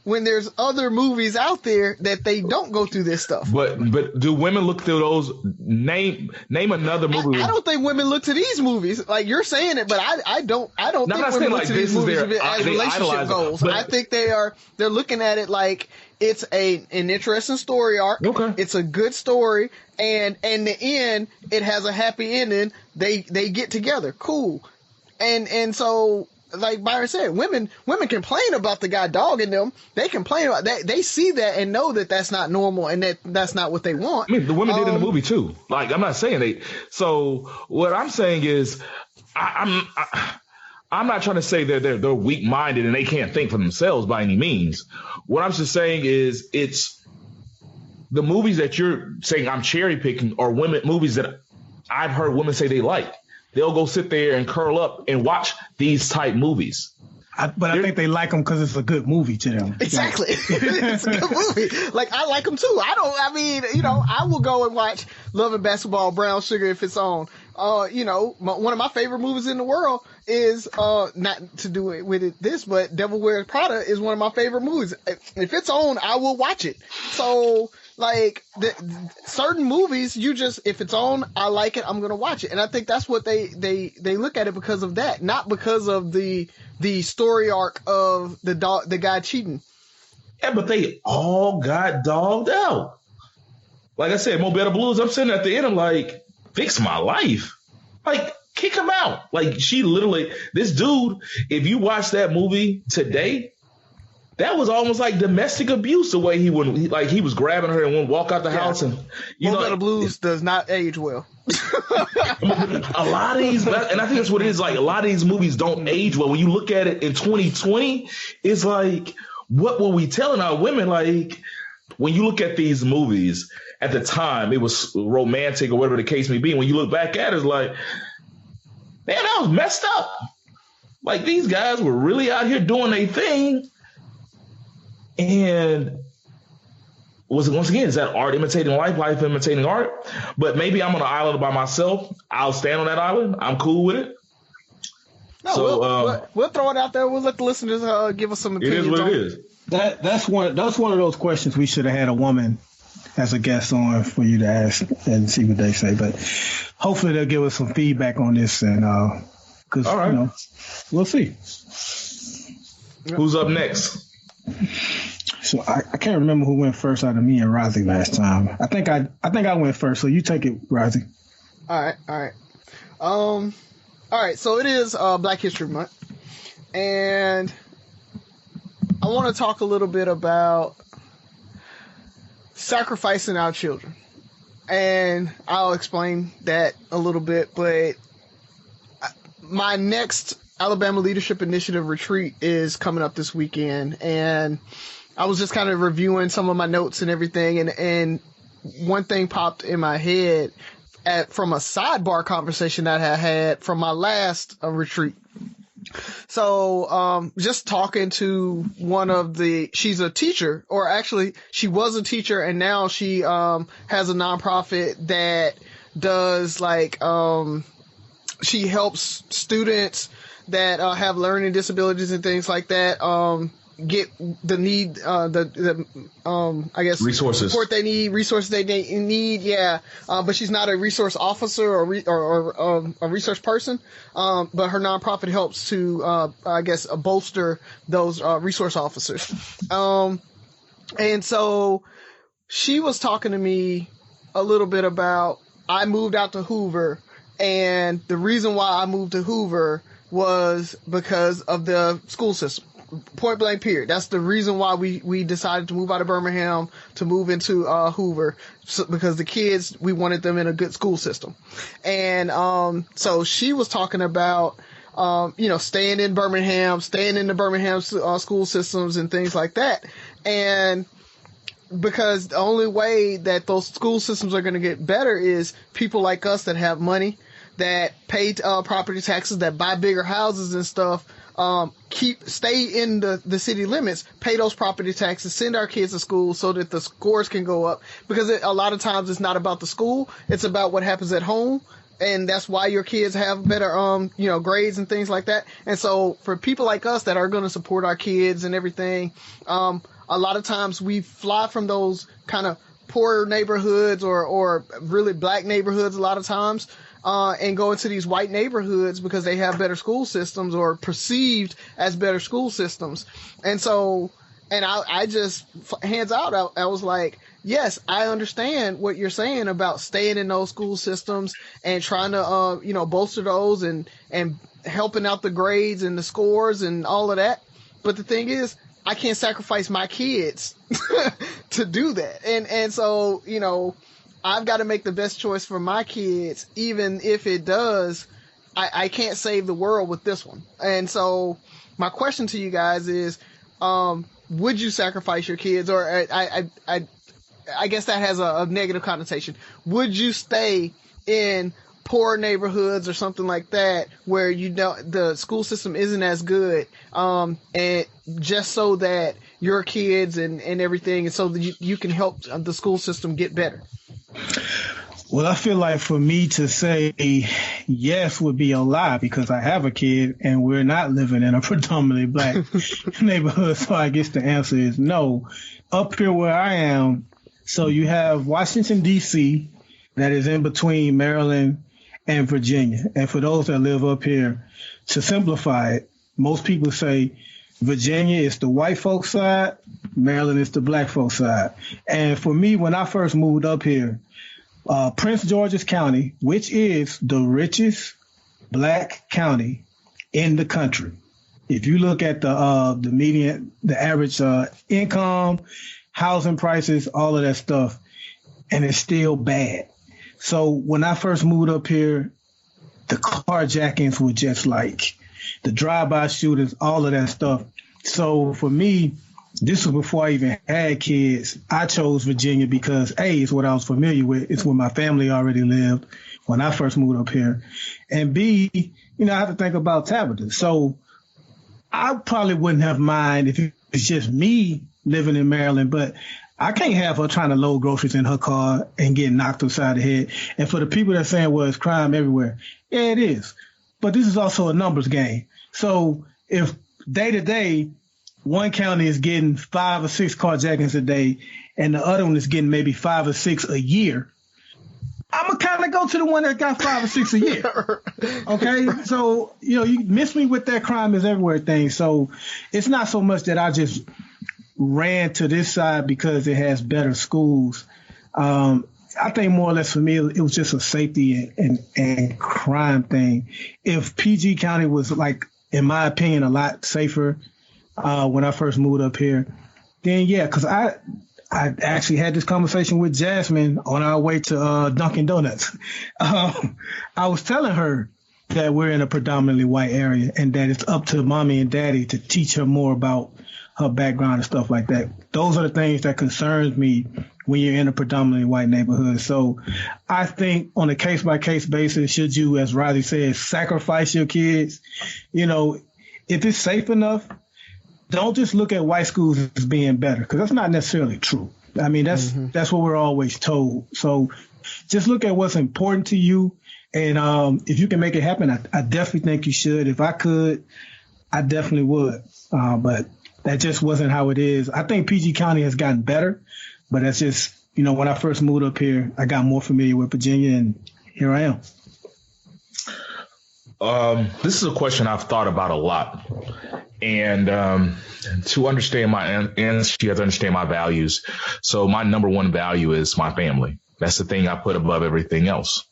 when there's other movies out there that they don't go through this stuff.
But do women look through those? Name another movie.
I don't think women look to these movies. Like you're saying it, but I don't think women look to these movies as relationship goals. I think they're looking at it like it's an interesting story arc.
Okay.
It's a good story, and in the end it has a happy ending. They get together. Cool. And so, like Byron said, women complain about the guy dogging them. They complain about that. They see that and know that that's not normal and that's not what they want.
I mean, the women did in the movie too. Like, I'm not saying they. So what I'm saying is, I'm not trying to say that they're weak minded and they can't think for themselves by any means. What I'm just saying is, it's the movies that you're saying I'm cherry picking are movies that I've heard women say they like. They'll go sit there and curl up and watch these type movies.
I think they like them because it's a good movie to them.
Exactly. It's a good movie. Like, I like them too. I will go and watch Love and Basketball, Brown Sugar if it's on. One of my favorite movies in the world is, not to do it with this, but Devil Wears Prada is one of my favorite movies. If it's on, I will watch it. So, like, certain movies, if it's on, I like it, I'm going to watch it. And I think that's what they look at it because of that, not because of the story arc of the guy cheating.
Yeah, but they all got dogged out. Like I said, Mo Better Blues, I'm sitting at the end, I'm like, fix my life. Like, kick him out. Like, this dude, if you watch that movie today, that was almost like domestic abuse. The way he was grabbing her and wouldn't walk out the house, and
the Blues does not age well.
A lot of these, and I think that's what it is. Like a lot of these movies don't age well. When you look at it in 2020, it's like, what were we telling our women? Like when you look at these movies at the time, it was romantic or whatever the case may be. When you look back at it, it's like, man, that was messed up. Like these guys were really out here doing their thing. And once again, is that art imitating life, life imitating art? But maybe I'm on an island by myself. I'll stand on that island. I'm cool with it.
No, so, we'll throw it out there. We'll let the listeners give us some opinions.
It is what it is.
That's one of those questions we should have had a woman as a guest on for you to ask and see what they say. But hopefully they'll give us some feedback on this, and because we'll see.
Who's up next?
So I can't remember who went first out of me and Razi last time. I think I went first. So you take it, Razi.
All right. So it is Black History Month, and I want to talk a little bit about sacrificing our children, and I'll explain that a little bit. But my next Alabama Leadership Initiative retreat is coming up this weekend, and I was just kind of reviewing some of my notes and everything, and one thing popped in my head from a sidebar conversation that I had from my last retreat. So just talking to she's a teacher, or actually she was a teacher, and now she has a nonprofit that does she helps students that have learning disabilities and things like that get the need I guess
resources,
support they need, resources they need, but she's not a resource officer or a resource person, but her nonprofit helps to I guess bolster those resource officers, and so she was talking to me a little bit about, I moved out to Hoover, and the reason why I moved to Hoover was because of the school system. Point blank period. That's the reason why we decided to move out of Birmingham to move into Hoover, because the kids, we wanted them in a good school system. And so she was talking about staying in the Birmingham school systems and things like that. And because the only way that those school systems are going to get better is people like us that have money, that pay property taxes, that buy bigger houses and stuff, stay in the city limits, pay those property taxes, send our kids to school so that the scores can go up. Because a lot of times it's not about the school, it's about what happens at home. And that's why your kids have better, grades and things like that. And so for people like us that are going to support our kids and everything, a lot of times we fly from those kind of poor neighborhoods or really black neighborhoods a lot of times, and go into these white neighborhoods because they have better school systems, or perceived as better school systems. And so, and I just, hands out, I was like, yes, I understand what you're saying about staying in those school systems and trying to, bolster those and helping out the grades and the scores and all of that. But the thing is, I can't sacrifice my kids to do that. And so, I've got to make the best choice for my kids, even if it does, I can't save the world with this one. And so my question to you guys is, would you sacrifice your kids? Or I guess that has a negative connotation. Would you stay in poor neighborhoods or something like that where the school system isn't as good, and just so that your kids and everything, and so that you can help the school system get better?
Well, I feel like for me to say yes would be a lie, because I have a kid and we're not living in a predominantly black neighborhood. So I guess the answer is no. Up here where I am, so you have Washington, D.C., that is in between Maryland and Virginia. And for those that live up here, to simplify it, most people say Virginia is the white folks side, Maryland is the black folks side. And for me, when I first moved up here, Prince George's County, which is the richest black county in the country, If you look at the median, the average income, housing prices, all of that stuff, and it's still bad. So when I first moved up here, the carjackings were just like the drive-by shooters, all of that stuff. So for me, this was before I even had kids. I chose Virginia because A, it's what I was familiar with. It's where my family already lived when I first moved up here. And B, I have to think about Tabitha. So I probably wouldn't have mind if it was just me living in Maryland, but I can't have her trying to load groceries in her car and get knocked upside the head. And for the people that are saying, well, it's crime everywhere. Yeah, it is. But this is also a numbers game. So if day to day, one county is getting 5 or 6 carjackings a day and the other one is getting maybe 5 or 6 a year, I'm going to kind of go to the one that got 5 or 6 a year. Okay. So, you miss me with that crime is everywhere thing. So it's not so much that I just ran to this side because it has better schools. I think more or less for me, it was just a safety and crime thing. If PG County was like, in my opinion, a lot safer when I first moved up here, then yeah, because I actually had this conversation with Jasmine on our way to Dunkin' Donuts. I was telling her that we're in a predominantly white area and that it's up to mommy and daddy to teach her more about her background and stuff like that. Those are the things that concerns me when you're in a predominantly white neighborhood. So I think on a case-by-case basis, should you, as Razi says, sacrifice your kids, if it's safe enough, don't just look at white schools as being better, because that's not necessarily true. I mean, that's what we're always told. So just look at what's important to you. And if you can make it happen, I definitely think you should. If I could, I definitely would. But that just wasn't how it is. I think PG County has gotten better, but that's just, when I first moved up here, I got more familiar with Virginia, and here I am.
This is a question I've thought about a lot. And to understand my answer, you have to understand my values. So my number one value is my family. That's the thing I put above everything else.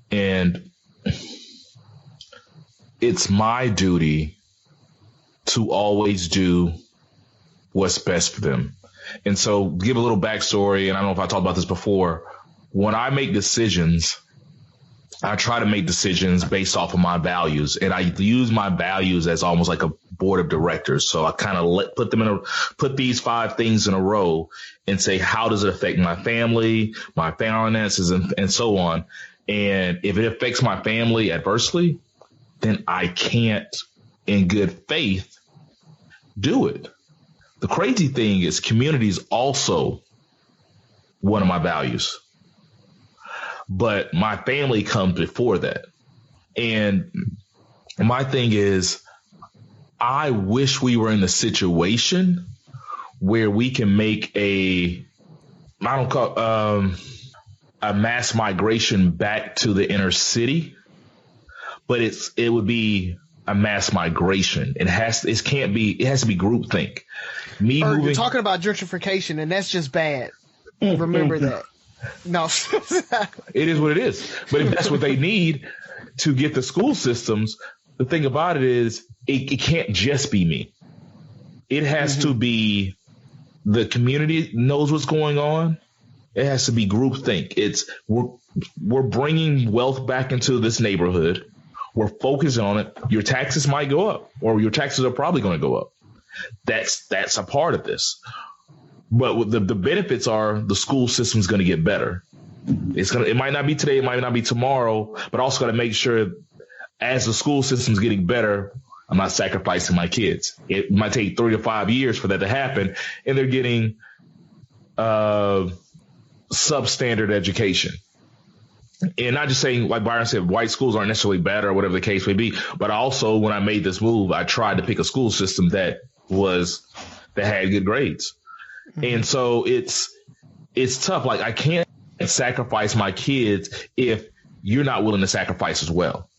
And it's my duty to always do what's best for them. And so give a little backstory, and I don't know if I talked about this before. When I make decisions, I try to make decisions based off of my values, and I use my values as almost like a board of directors. So I kind of put these 5 things in a row and say, how does it affect my family, my finances, and so on. And if it affects my family adversely, then I can't, in good faith, do it. The crazy thing is community is also one of my values, but my family comes before that. And my thing is, I wish we were in a situation where we can make a mass migration back to the inner city, but it would be a mass migration. It has to be groupthink.
You're talking about gentrification, and that's just bad. Remember that. No.
It is what it is. But if that's what they need to get the school systems, the thing about it is it can't just be me. It has to be the community knows what's going on. It has to be groupthink. We're bringing wealth back into this neighborhood. We're focusing on it. Your taxes might go up, or your taxes are probably going to go up. That's a part of this. But the benefits are the school system's going to get better. It might not be today, it might not be tomorrow, but also got to make sure as the school system's getting better, I'm not sacrificing my kids. It might take 3 to 5 years for that to happen, and they're getting substandard education. And not just saying, like Byron said, white schools aren't necessarily bad or whatever the case may be, but also when I made this move, I tried to pick a school system that had good grades. And so it's tough. Like, I can't sacrifice my kids if you're not willing to sacrifice as well.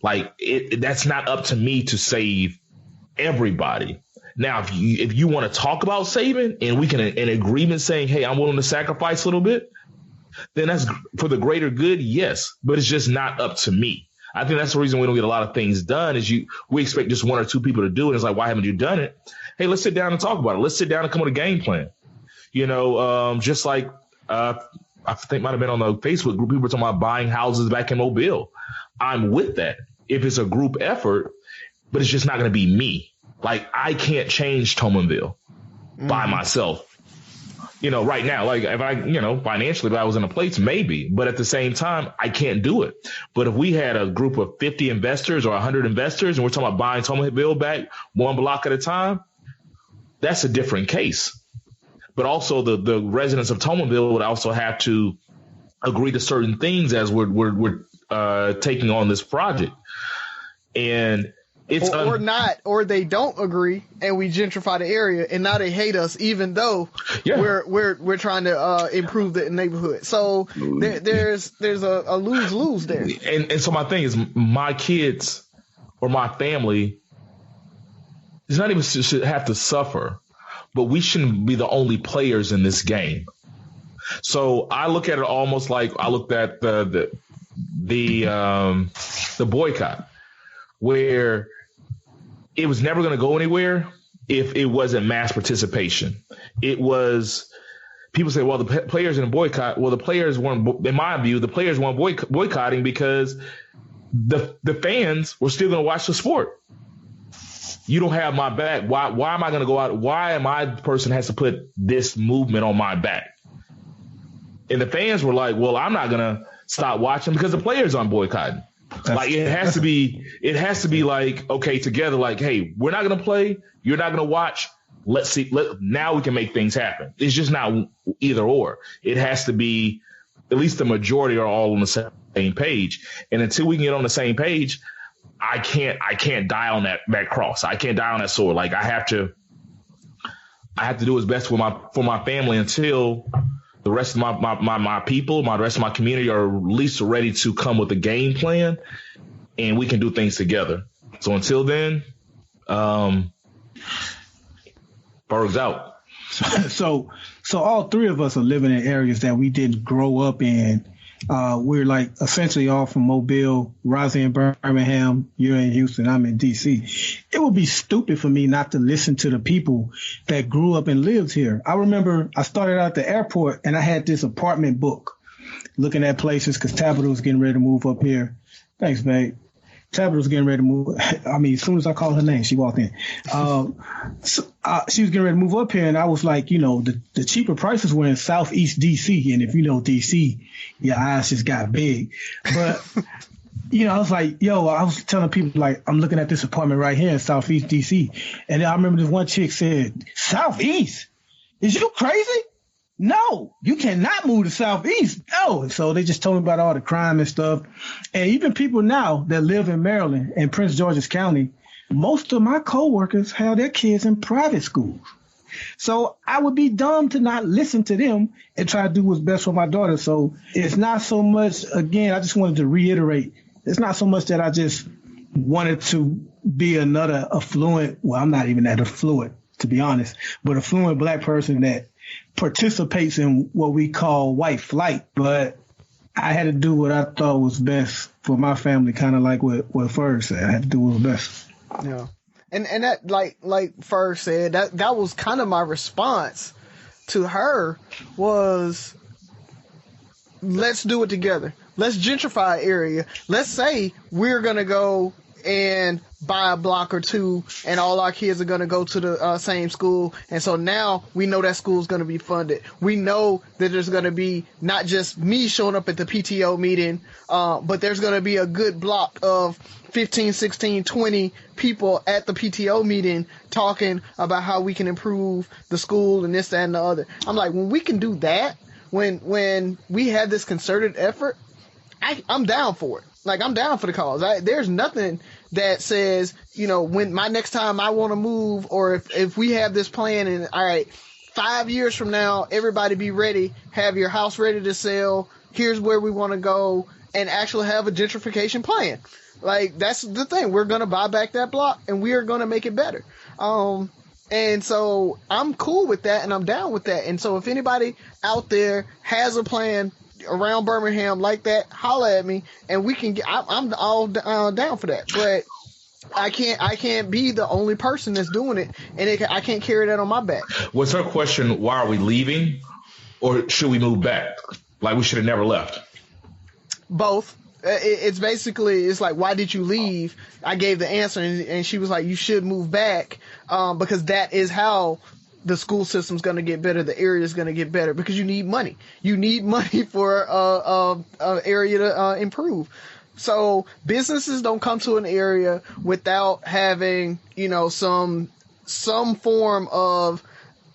Like, that's not up to me to save everybody. Now, if you want to talk about saving and we can in agreement saying, hey, I'm willing to sacrifice a little bit, then that's for the greater good. Yes. But it's just not up to me. I think that's the reason we don't get a lot of things done is we expect just one or two people to do it. It's like, why haven't you done it? Hey, let's sit down and talk about it. Let's sit down and come up with a game plan. Just like I think might have been on the Facebook group, people were talking about buying houses back in Mobile. I'm with that if it's a group effort, but it's just not going to be me. Like, I can't change Tomanville by myself. Right now, like if I, financially, if I was in a place, maybe, but at the same time, I can't do it. But if we had a group of 50 investors or 100 investors and we're talking about buying Tomanville back one block at a time, that's a different case. But also the residents of Tomanville would also have to agree to certain things as we're taking on this project. And it's
or they don't agree and we gentrify the area and now they hate us even though we're trying to improve the neighborhood. So there's a lose-lose there.
And so my thing is, my kids or my family is not even should have to suffer, but we shouldn't be the only players in this game. So I look at it almost like I looked at the boycott, where it was never going to go anywhere if it wasn't mass participation. It was, people say, well, the players in a boycott. Well, the players weren't, in my view, the players weren't boycotting because the fans were still going to watch the sport. You don't have my back. Why am I going to go out? Why am I the person has to put this movement on my back? And the fans were like, well, I'm not going to stop watching because the players aren't boycotting. Like it has to be like, okay, together, like, hey, we're not going to play. You're not going to watch. Let's see. Now we can make things happen. It's just not either or. It has to be at least the majority are all on the same page. And until we can get on the same page, I can't die on that cross. I can't die on that sword. Like I have to do what's best for my family until the rest of my people, the rest of my community are at least ready to come with a game plan and we can do things together. So until then, Ferg's out.
So all three of us are living in areas that we didn't grow up in. We're like essentially all from Mobile, Razi in Birmingham, you're in Houston, I'm in DC. It would be stupid for me not to listen to the people that grew up and lived here. I remember I started out at the airport and I had this apartment book looking at places because Tabitha was getting ready to move up here. Thanks, babe. Tabitha was getting ready to move. I mean, as soon as I called her name, she walked in. She was getting ready to move up here, and I was like, the cheaper prices were in Southeast DC, and if you know DC, your eyes just got big. But I was like, I was telling people like, I'm looking at this apartment right here in Southeast DC, and I remember this one chick said, "Southeast? Is you crazy? No, you cannot move to Southeast. No." And so they just told me about all the crime and stuff. And even people now that live in Maryland and Prince George's County, most of my coworkers have their kids in private schools. So I would be dumb to not listen to them and try to do what's best for my daughter. So it's not so much, again, I just wanted to reiterate, it's not so much that I just wanted to be another affluent, well, I'm not even that affluent, to be honest, but affluent black person that participates in what we call white flight, but I had to do what I thought was best for my family, kind of like what Ferg said. I had to do what was best.
Yeah. And that, like Ferg said, that was kind of my response to her was, let's do it together. Let's gentrify an area. Let's say we're going to go and buy a block or two and all our kids are going to go to the same school. And so now we know that school is going to be funded. We know that there's going to be not just me showing up at the PTO meeting, but there's going to be a good block of 15, 16, 20 people at the PTO meeting talking about how we can improve the school and this, that, and the other. I'm like, when we can do that, when we have this concerted effort, I'm down for it. Like, I'm down for the cause. There's nothing that says, when my next time I want to move, or if we have this plan and, all right, 5 years from now, everybody be ready, have your house ready to sell, here's where we want to go, and actually have a gentrification plan. Like, that's the thing. We're going to buy back that block, and we are going to make it better. And so I'm cool with that, and I'm down with that. And so if anybody out there has a plan, around Birmingham like that, holla at me, and we can get. I'm all down for that, but I can't be the only person that's doing it, and I can't carry that on my back.
Was her question, why are we leaving, or should we move back? Like we should have never left.
Both. It's basically, it's like, why did you leave? I gave the answer, and she was like, you should move back, because that is how the school system's going to get better. The area is going to get better because you need money. You need money for a area to improve. So businesses don't come to an area without having, some form of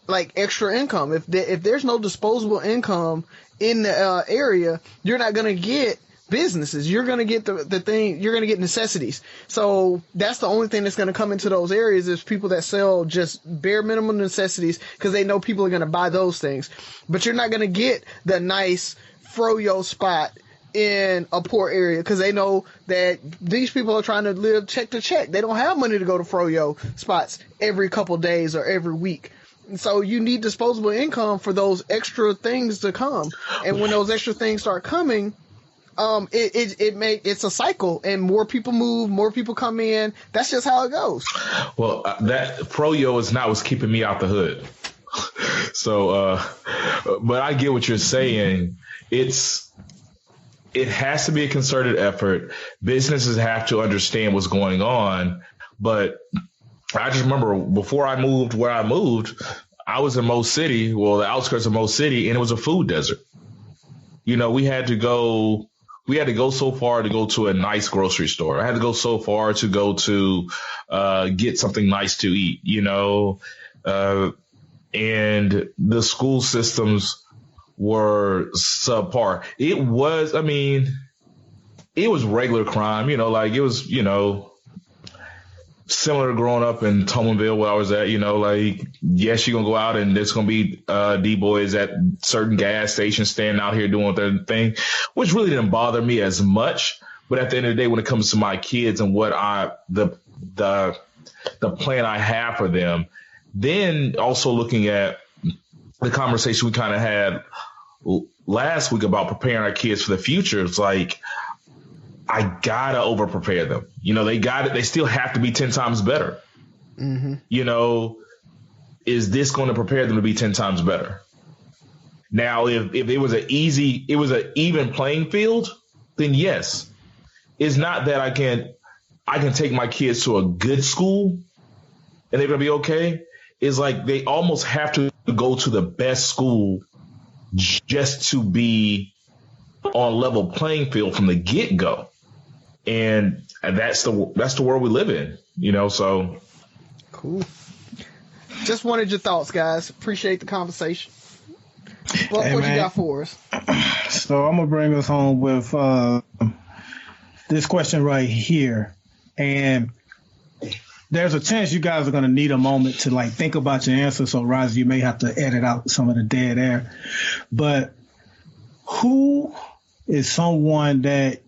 like extra income. If there's no disposable income in the area, you're not going to get businesses. You're going to get the thing, you're going to get necessities. So that's the only thing that's going to come into those areas is people that sell just bare minimum necessities because they know people are going to buy those things. But you're not going to get the nice froyo spot in a poor area because they know that these people are trying to live check to check. They don't have money to go to froyo spots every couple days or every week. So you need disposable income for those extra things to come. And when those extra things start coming, it's a cycle, and more people move, more people come in. That's just how it goes.
Well, that froyo is not what's keeping me out the hood. So, but I get what you're saying. It has to be a concerted effort. Businesses have to understand what's going on. But I just remember before I moved where I moved, I was in Mo City, well, the outskirts of Mo City, and it was a food desert. We had to go so far to go to a nice grocery store. I had to go so far to go to get something nice to eat, and the school systems were subpar. It was regular crime, like it was, similar to growing up in Tomanville where I was at, like, yes, you're going to go out and there's going to be D-boys at certain gas stations standing out here doing their thing, which really didn't bother me as much. But at the end of the day, when it comes to my kids and what the plan I have for them, then also looking at the conversation we kind of had last week about preparing our kids for the future, it's like, I gotta over prepare them. They still have to be 10 times better. Mm-hmm. Is this going to prepare them to be 10 times better? Now, if it was an even playing field, then yes. It's not that I can take my kids to a good school and they're going to be okay. It's like they almost have to go to the best school just to be on level playing field from the get-go. And that's the world we live in, so.
Cool. Just wanted your thoughts, guys. Appreciate the conversation. What you got for us?
So I'm going to bring us home with this question right here. And there's a chance you guys are going to need a moment to think about your answer. So Razi, you may have to edit out some of the dead air. But who is someone that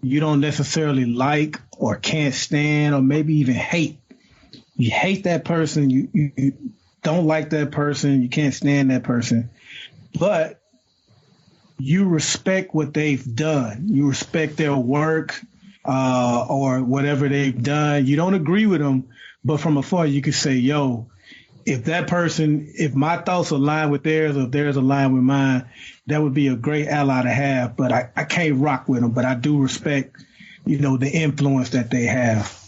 you don't necessarily like or can't stand or maybe even hate? You hate that person. You don't like that person. You can't stand that person. But you respect what they've done. You respect their work or whatever they've done. You don't agree with them, but from afar you could say, yo, if my thoughts align with theirs or if theirs align with mine, that would be a great ally to have. But I can't rock with them, but I do respect, the influence that they have.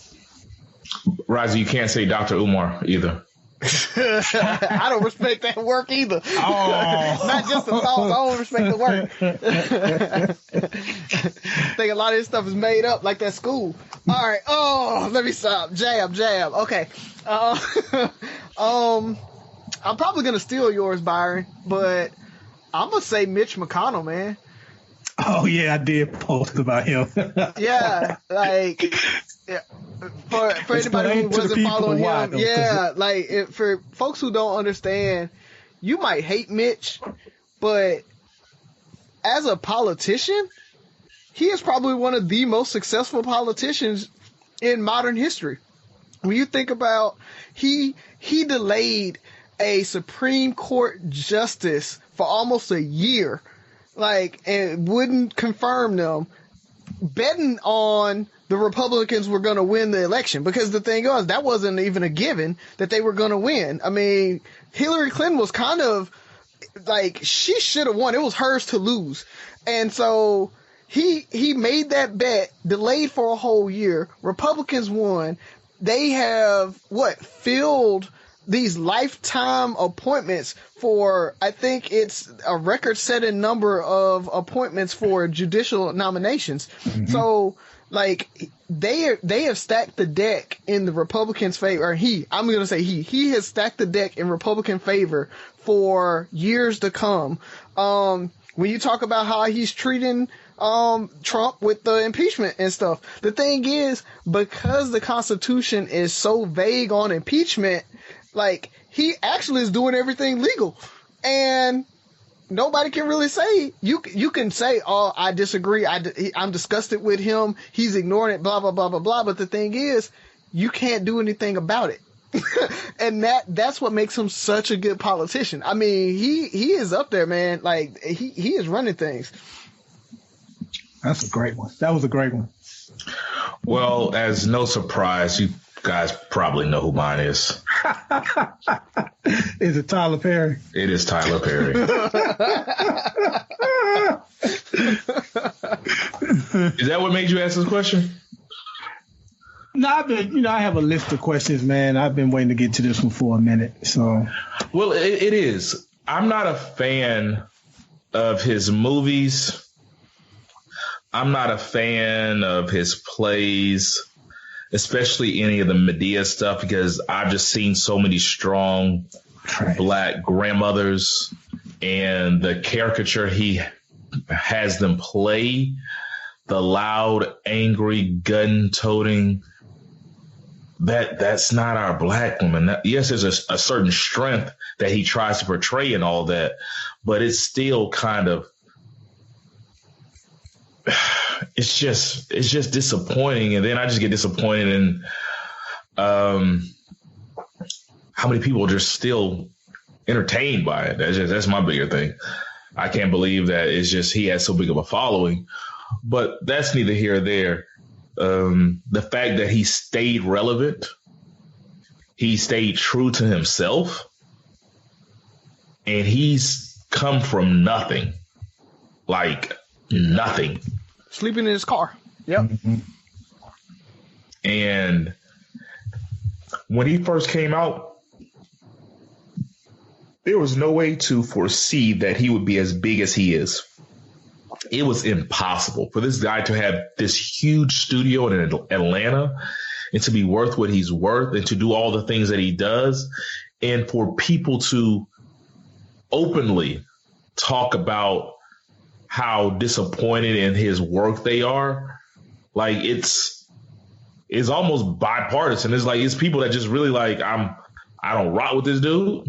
Razi, you can't say Dr. Umar either.
I don't respect that work either. Oh. Not just the thoughts, I don't respect the work. I think a lot of this stuff is made up like that school. All right. Oh, let me stop. Jab. Okay. I'm probably going to steal yours, Byron, but I'm going to say Mitch McConnell, man.
Oh, yeah, I did post about him.
Yeah, for anybody who wasn't following him, for folks who don't understand, you might hate Mitch, but as a politician, he is probably one of the most successful politicians in modern history. When you think about, he delayed a Supreme Court justice for almost a year. like, and wouldn't confirm them, betting on the Republicans were going to win the election, because the thing was, that wasn't even a given that they were going to win. I mean, Hillary Clinton was kind of like, she should have won. It was hers to lose. And so he made that bet, delayed for a whole year. Republicans won. They have filled these lifetime appointments for, I think it's a record-setting number of appointments for judicial nominations. Mm-hmm. So, like, they have stacked the deck in the Republicans' favor. Or I'm going to say he has stacked the deck in Republican favor for years to come. When you talk about how he's treating Trump with the impeachment and stuff, the thing is, because the Constitution is so vague on impeachment, like, he actually is doing everything legal, and nobody can really say, you can say, oh, I disagree, I'm disgusted with him, he's ignoring it, blah blah blah blah blah. But the thing is, you can't do anything about it. And that's what makes him such a good politician. I mean, he is up there, man. Like, he is running things.
That's a great one. That was a great one.
Well, as no surprise, you guys probably know who mine is.
Is it Tyler Perry?
It is Tyler Perry. Is that what made you ask this question?
No, I have a list of questions, man. I've been waiting to get to this one for a minute. So,
well, it is. I'm not a fan of his movies. I'm not a fan of his plays, especially any of the Medea stuff, because I've just seen so many strong Black grandmothers, and the caricature he has them play, the loud, angry, gun-toting, that's not our Black woman. Yes, there's a certain strength that he tries to portray and all that, but it's still kind of, it's just disappointing. And then I just get disappointed in how many people are just still entertained by it. That's my bigger thing. I can't believe that it's just, he has so big of a following, but that's neither here or there. The fact that he stayed relevant, he stayed true to himself, and he's come from nothing, like nothing.
Sleeping in his car. Yep. Mm-hmm.
And when he first came out, there was no way to foresee that he would be as big as he is. It was impossible for this guy to have this huge studio in Atlanta and to be worth what he's worth and to do all the things that he does, and for people to openly talk about how disappointed in his work they are. Like, it's almost bipartisan. It's like, it's people that just really like, I don't rock with this dude.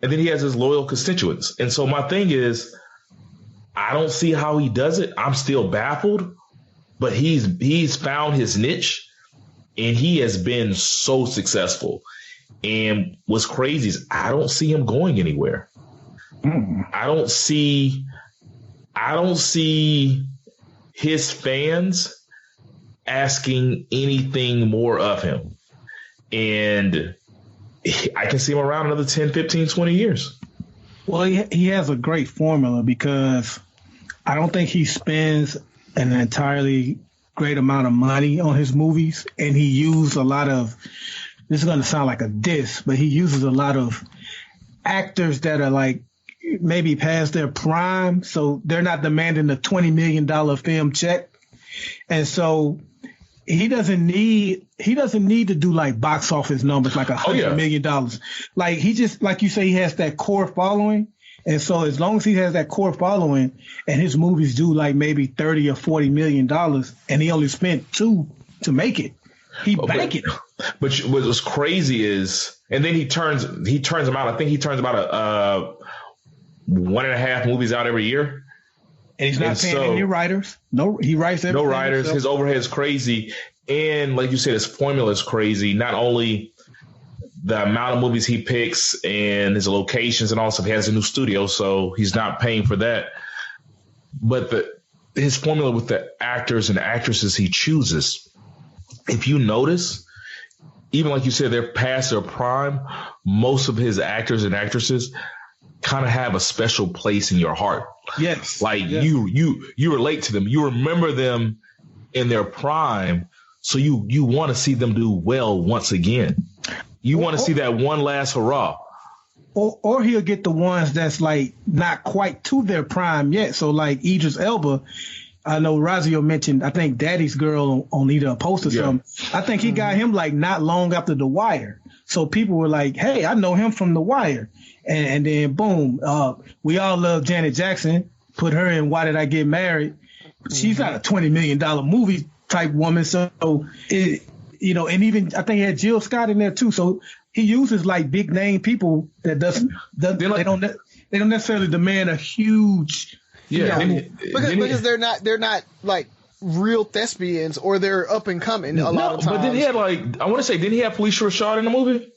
And then he has his loyal constituents. And so my thing is, I don't see how he does it. I'm still baffled, but he's found his niche, and he has been so successful. And what's crazy is I don't see him going anywhere. I don't see his fans asking anything more of him. And I can see him around another 10, 15, 20 years.
Well, he has a great formula, because I don't think he spends an entirely great amount of money on his movies. And he used a lot of, this is going to sound like a diss, but he uses a lot of actors that are like maybe past their prime. So they're not demanding a $20 million film check. And so he doesn't need to do like box office numbers, like $100 million. Like, he just, like you say, he has that core following. And so as long as he has that core following and his movies do like maybe $30 or $40 million, and he only spent $2 to make it, he bank it.
But what's crazy is, and then he turns them out. I think he turns about 1.5 movies out every year.
And he's not paying any writers. No, he writes everything.
No writers. Himself. His overhead is crazy. And like you said, his formula is crazy. Not only the amount of movies he picks and his locations and all stuff, he has a new studio, so he's not paying for that. But his formula with the actors and actresses he chooses, if you notice, even like you said, they're past their prime, most of his actors and actresses kind of have a special place in your heart.
Yes.
Like you relate to them. You remember them in their prime. So you want to see them do well once again. You want to see that one last hurrah.
Or he'll get the ones that's like not quite to their prime yet. So like Idris Elba, I know Razi mentioned, I think Daddy's Girl on either a post or something. I think he got him like not long after The Wire. So people were like, hey, I know him from The Wire. And then boom, we all love Janet Jackson. Put her in Why Did I Get Married? She's not a $20 million movie type woman. So, and even I think he had Jill Scott in there too. So he uses like big name people that they don't necessarily demand a huge.
Because they're not like real thespians, or they're up and coming a lot of times.
But then he had didn't he have Felicia Rashad in the movie?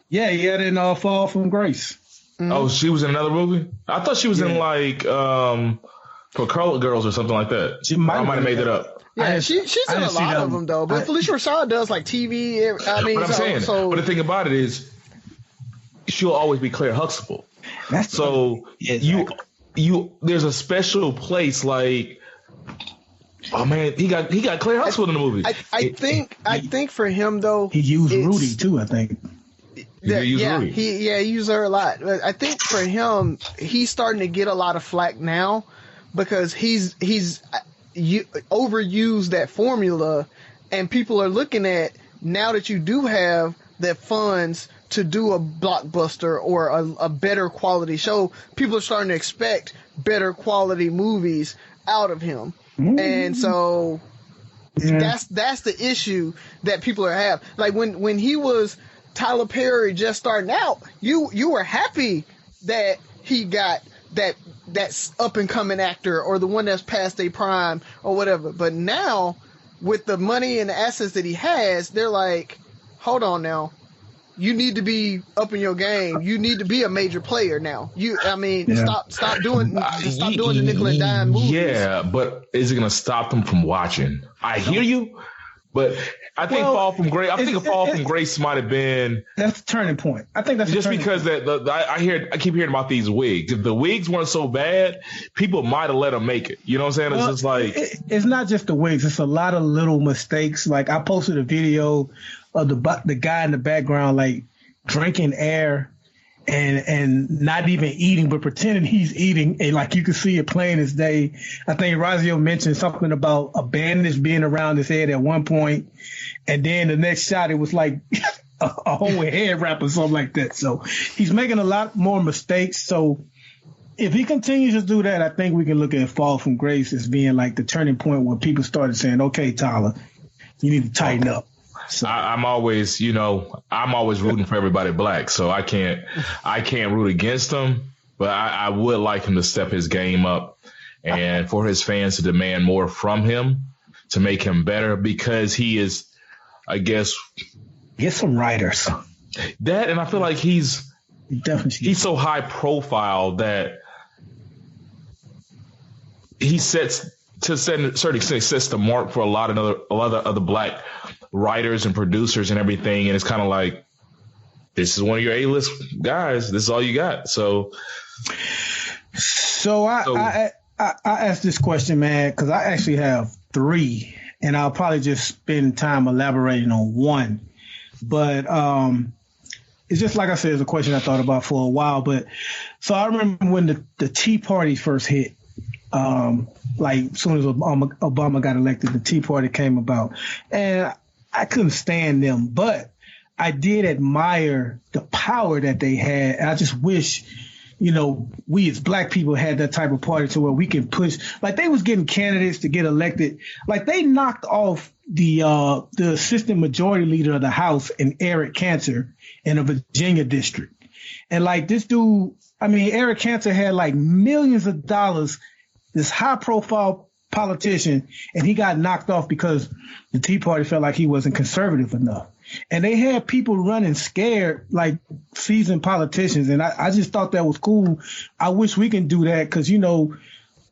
Yeah, he had in Fall from Grace.
Mm-hmm.
Oh, she was in another movie? I thought she was in like for Curl Girls or something like that. I might have made that up.
Yeah, she's in a lot of them though. But Felicia Rashad does like TV. I mean,
but the thing about it is, she'll always be Claire Huxtable. There's a special place like. Oh man, he got Claire Huxtable in the movie.
I think for him though,
he used Rudy too. I think.
Rudy. He used her a lot. But I think for him, he's starting to get a lot of flack now because he's overused that formula, and people are looking at now that you do have the funds to do a blockbuster or a better quality show. People are starting to expect better quality movies out of him. And so that's the issue that people are having. Like when he was Tyler Perry just starting out, you were happy that he got that's up and coming actor or the one that's past their prime or whatever. But now with the money and the assets that he has, they're like, hold on now. You need to be up in your game. You need to be a major player now. Stop doing the nickel and dime movies.
Yeah, but is it going to stop them from watching? I hear you, but I think Fall from Grace might have been
that's the turning point. I think that's
just because I keep hearing about these wigs. If the wigs weren't so bad, people might have let them make it. You know what I'm saying? It's just like
it's not just the wigs. It's a lot of little mistakes. Like I posted a video of the guy in the background like drinking air and not even eating, but pretending he's eating, and like you can see it plain as day. I think Razio mentioned something about a bandage being around his head at one point, and then the next shot it was like a whole head wrap or something like that. So he's making a lot more mistakes. So if he continues to do that, I think we can look at Fall from Grace as being like the turning point where people started saying, okay, Tyler, you need to tighten up. So.
I'm always rooting for everybody black, so I can't root against him, but I would like him to step his game up and for his fans to demand more from him to make him better, because he is, I guess,
get some writers.
That, and I feel like he's so high profile that he sets to a certain extent sets the mark for a lot of other black writers and producers and everything, and it's kind of like, this is one of your A-list guys. This is all you got. So
I asked this question, man, because I actually have 3, and I'll probably just spend time elaborating on one. But it's just like I said, it's a question I thought about for a while. But so I remember when the Tea Party first hit. Like as soon as Obama got elected, the Tea Party came about, and I couldn't stand them, but I did admire the power that they had. And I just wish, we as black people had that type of party to where we can push. Like they was getting candidates to get elected. Like they knocked off the assistant majority leader of the House in Eric Cantor in a Virginia district. And like this dude, Eric Cantor had like millions of dollars, this high profile politician, and he got knocked off because the Tea Party felt like he wasn't conservative enough. And they had people running scared, like seasoned politicians. And I just thought that was cool. I wish we can do that because,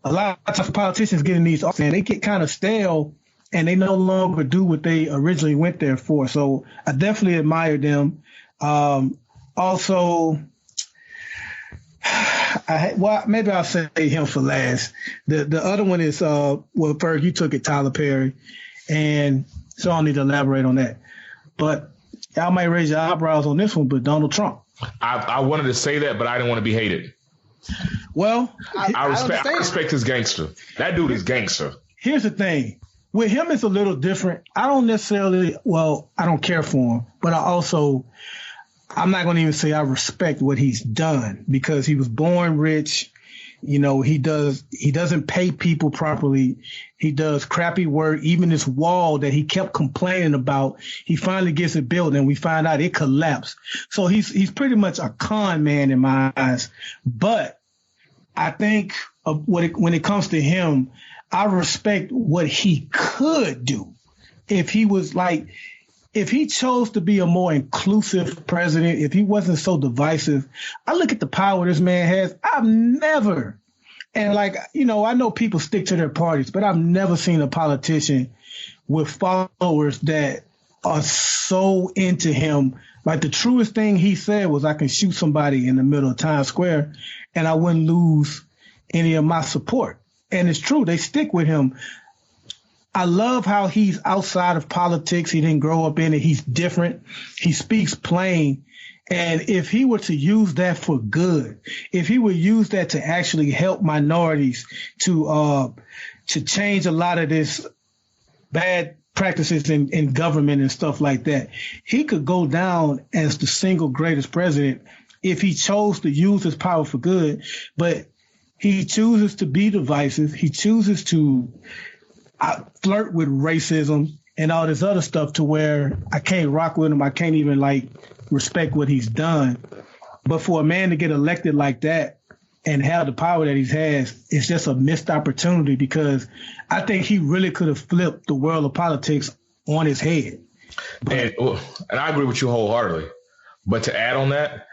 a lot of politicians get in these offices and they get kind of stale and they no longer do what they originally went there for. So I definitely admire them. Also, maybe I'll say him for last. The other one is, Ferg, you took it, Tyler Perry. And so I'll need to elaborate on that. But y'all might raise your eyebrows on this one, but Donald Trump.
I wanted to say that, but I didn't want to be hated.
Well,
I respect his gangster. That dude is gangster.
Here's the thing. With him, it's a little different. I don't care for him, but I'm not going to even say I respect what he's done because he was born rich. You know, he doesn't pay people properly. He does crappy work. Even this wall that he kept complaining about, he finally gets it built and we find out it collapsed. So he's pretty much a con man in my eyes. But I think when it comes to him, I respect what he could do. If he chose to be a more inclusive president, if he wasn't so divisive, I look at the power this man has. I know people stick to their parties, but I've never seen a politician with followers that are so into him. Like the truest thing he said was, I can shoot somebody in the middle of Times Square and I wouldn't lose any of my support. And it's true. They stick with him. I love how he's outside of politics. He didn't grow up in it. He's different. He speaks plain. And if he were to use that for good, if he would use that to actually help minorities to change a lot of this bad practices in government and stuff like that, he could go down as the single greatest president if he chose to use his power for good. But he chooses to be divisive. He chooses to flirt with racism and all this other stuff to where I can't rock with him. I can't even respect what he's done. But for a man to get elected like that and have the power that he has, it's just a missed opportunity because I think he really could have flipped the world of politics on his head.
And I agree with you wholeheartedly. But to add on that,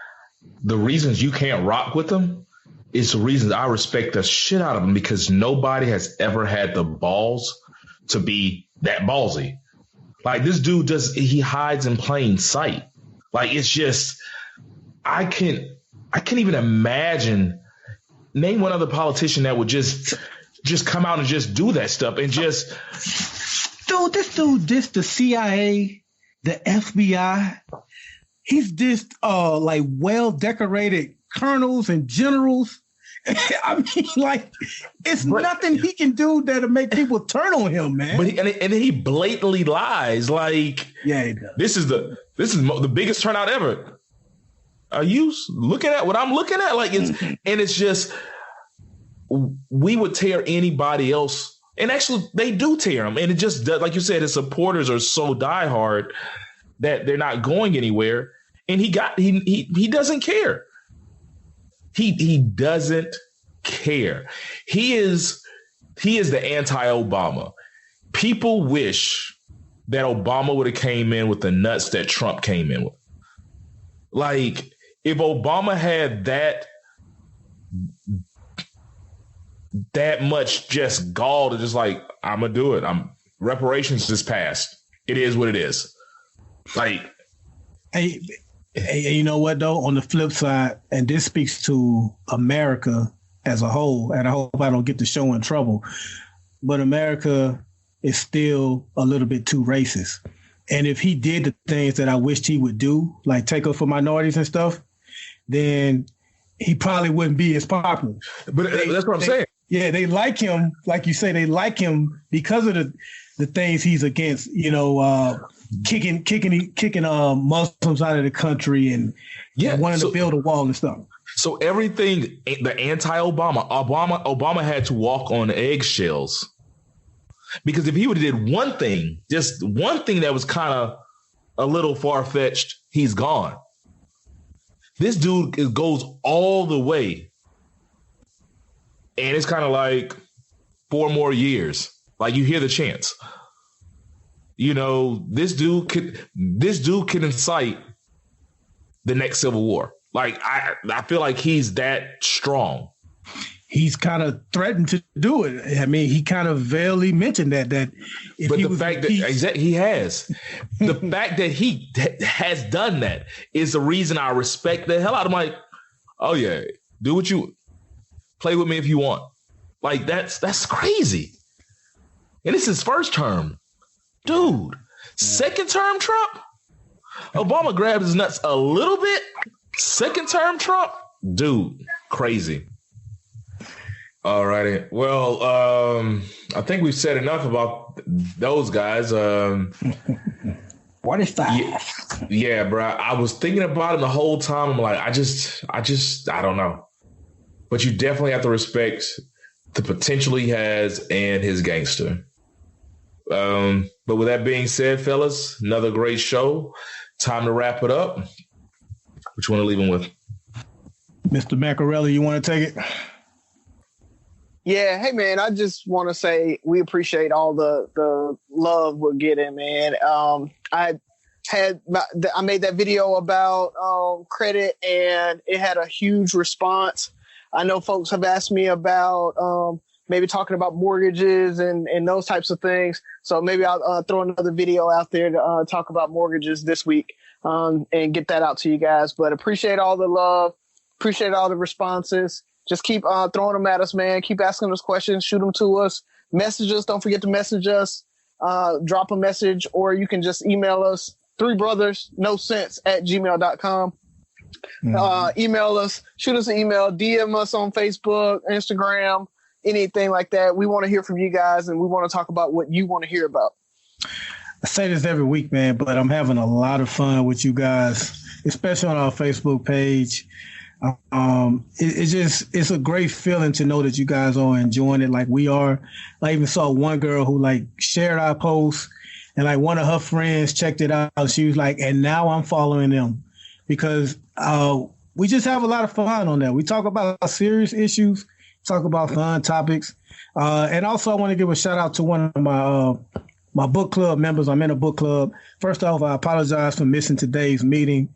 the reasons you can't rock with him is the reasons I respect the shit out of him because nobody has ever had the balls to be that ballsy. Like this dude he hides in plain sight. Like it's just, I can't even imagine. Name one other politician that would just come out and just do that stuff and just.
Dude, this the CIA, the FBI. He's just well decorated colonels and generals. I mean, it's nothing he can do that'll make people turn on him, man.
But and he blatantly lies.
Yeah, he does.
This is the biggest turnout ever. Are you looking at what I'm looking at? It's just we would tear anybody else, and actually they do tear him. And it just like you said, his supporters are so diehard that they're not going anywhere. And he doesn't care. He doesn't care. He is the anti-Obama. People wish that Obama would have came in with the nuts that Trump came in with. If Obama had that much just gall to just I'm gonna do it. Reparations just passed. It is what it is.
Hey, you know what, though? On the flip side, and this speaks to America as a whole, and I hope I don't get the show in trouble, but America is still a little bit too racist. And if he did the things that I wished he would do, like take up for minorities and stuff, then he probably wouldn't be as popular.
But that's what I'm saying.
Yeah, they like him. Like you say, they like him because of the things he's against, kicking Muslims out of the country and wanting to build a wall and stuff.
So everything, the Obama had to walk on eggshells because if he would have did one thing, just one thing that was kind of a little far-fetched, he's gone. This dude goes all the way. And it's kind of 4 more years. You hear the chants. This dude could incite the next civil war. I feel like he's that strong.
he's kind of threatened to do it. I mean, he kind of vaguely mentioned that if
but
he
the
was
fact that he has the fact that he has done that is the reason I respect the hell out of him. Like, oh yeah, do what you play with me if you want. Like that's crazy. And this is his first term, dude. Second term Trump. Obama grabbed his nuts a little bit. Second term Trump, dude, crazy. All righty. Well, I think we've said enough about those guys.
What is that?
Yeah, bro. I was thinking about it the whole time. I'm like, I don't know. But you definitely have to respect the potential he has and his gangster. But with that being said, fellas, another great show. Time to wrap it up. Which one to leave him with?
Mr. Macarelli, you want to take it?
Yeah, hey man, I just want to say we appreciate all the love we're getting, man. I made that video about credit, and it had a huge response. I know folks have asked me about maybe talking about mortgages and those types of things. So maybe I'll throw another video out there to talk about mortgages this week and get that out to you guys. But appreciate all the love, appreciate all the responses. Just keep throwing them at us, man. Keep asking us questions. Shoot them to us. Message us. Don't forget to message us. Drop a message, or you can just email us, 3brothersnosense@gmail.com. Email us. Shoot us an email. DM us on Facebook, Instagram, anything like that. We want to hear from you guys, and we want to talk about what you want to hear about.
I say this every week, man, but I'm having a lot of fun with you guys, especially on our Facebook page. It's a great feeling to know that you guys are enjoying it like we are. I even saw one girl who like shared our post, and like one of her friends checked it out. She was like, and now I'm following them, because we just have a lot of fun on there. We talk about serious issues, talk about fun topics. And also I want to give a shout out to one of my book club members. I'm in a book club. First off, I apologize for missing today's meeting,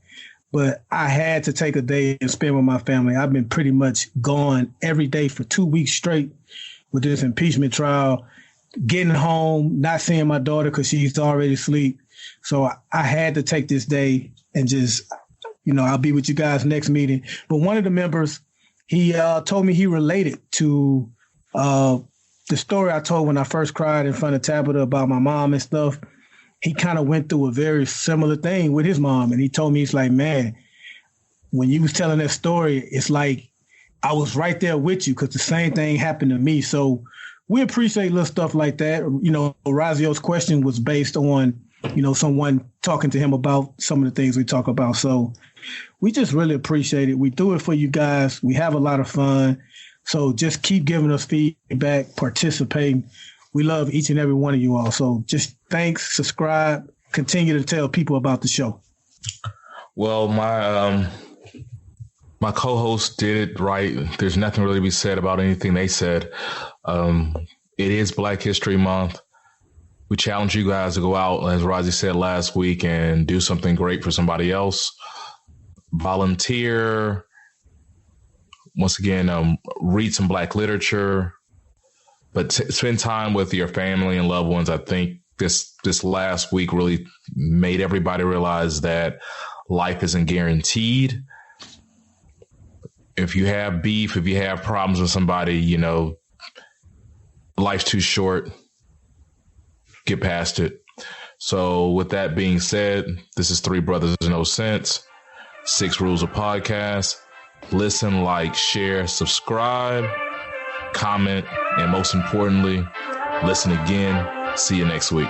but I had to take a day and spend with my family. I've been pretty much gone every day for 2 weeks straight with this impeachment trial, getting home, not seeing my daughter because she's already asleep. So I had to take this day and just, I'll be with you guys next meeting. But one of the members, he told me he related to the story I told when I first cried in front of Tabitha about my mom and stuff. He kind of went through a very similar thing with his mom. And he told me, he's like, man, when you was telling that story, it's like I was right there with you because the same thing happened to me. So we appreciate little stuff like that. Razio's question was based on, someone talking to him about some of the things we talk about. So we just really appreciate it. We do it for you guys. We have a lot of fun. So just keep giving us feedback, participating. We love each and every one of you all. So just thanks, subscribe, continue to tell people about the show.
Well, my co-host did it right. There's nothing really to be said about anything they said. It is Black History Month. We challenge you guys to go out, as Razi said last week, and do something great for somebody else. Volunteer. Once again, read some Black literature. But spend time with your family and loved ones. I think this last week really made everybody realize that life isn't guaranteed. If you have beef, if you have problems with somebody, life's too short. Get past it. So with that being said, this is Three Brothers No Sense. 6 Rules of Podcast. Listen, like, share, subscribe, comment, and most importantly, listen again. See you next week.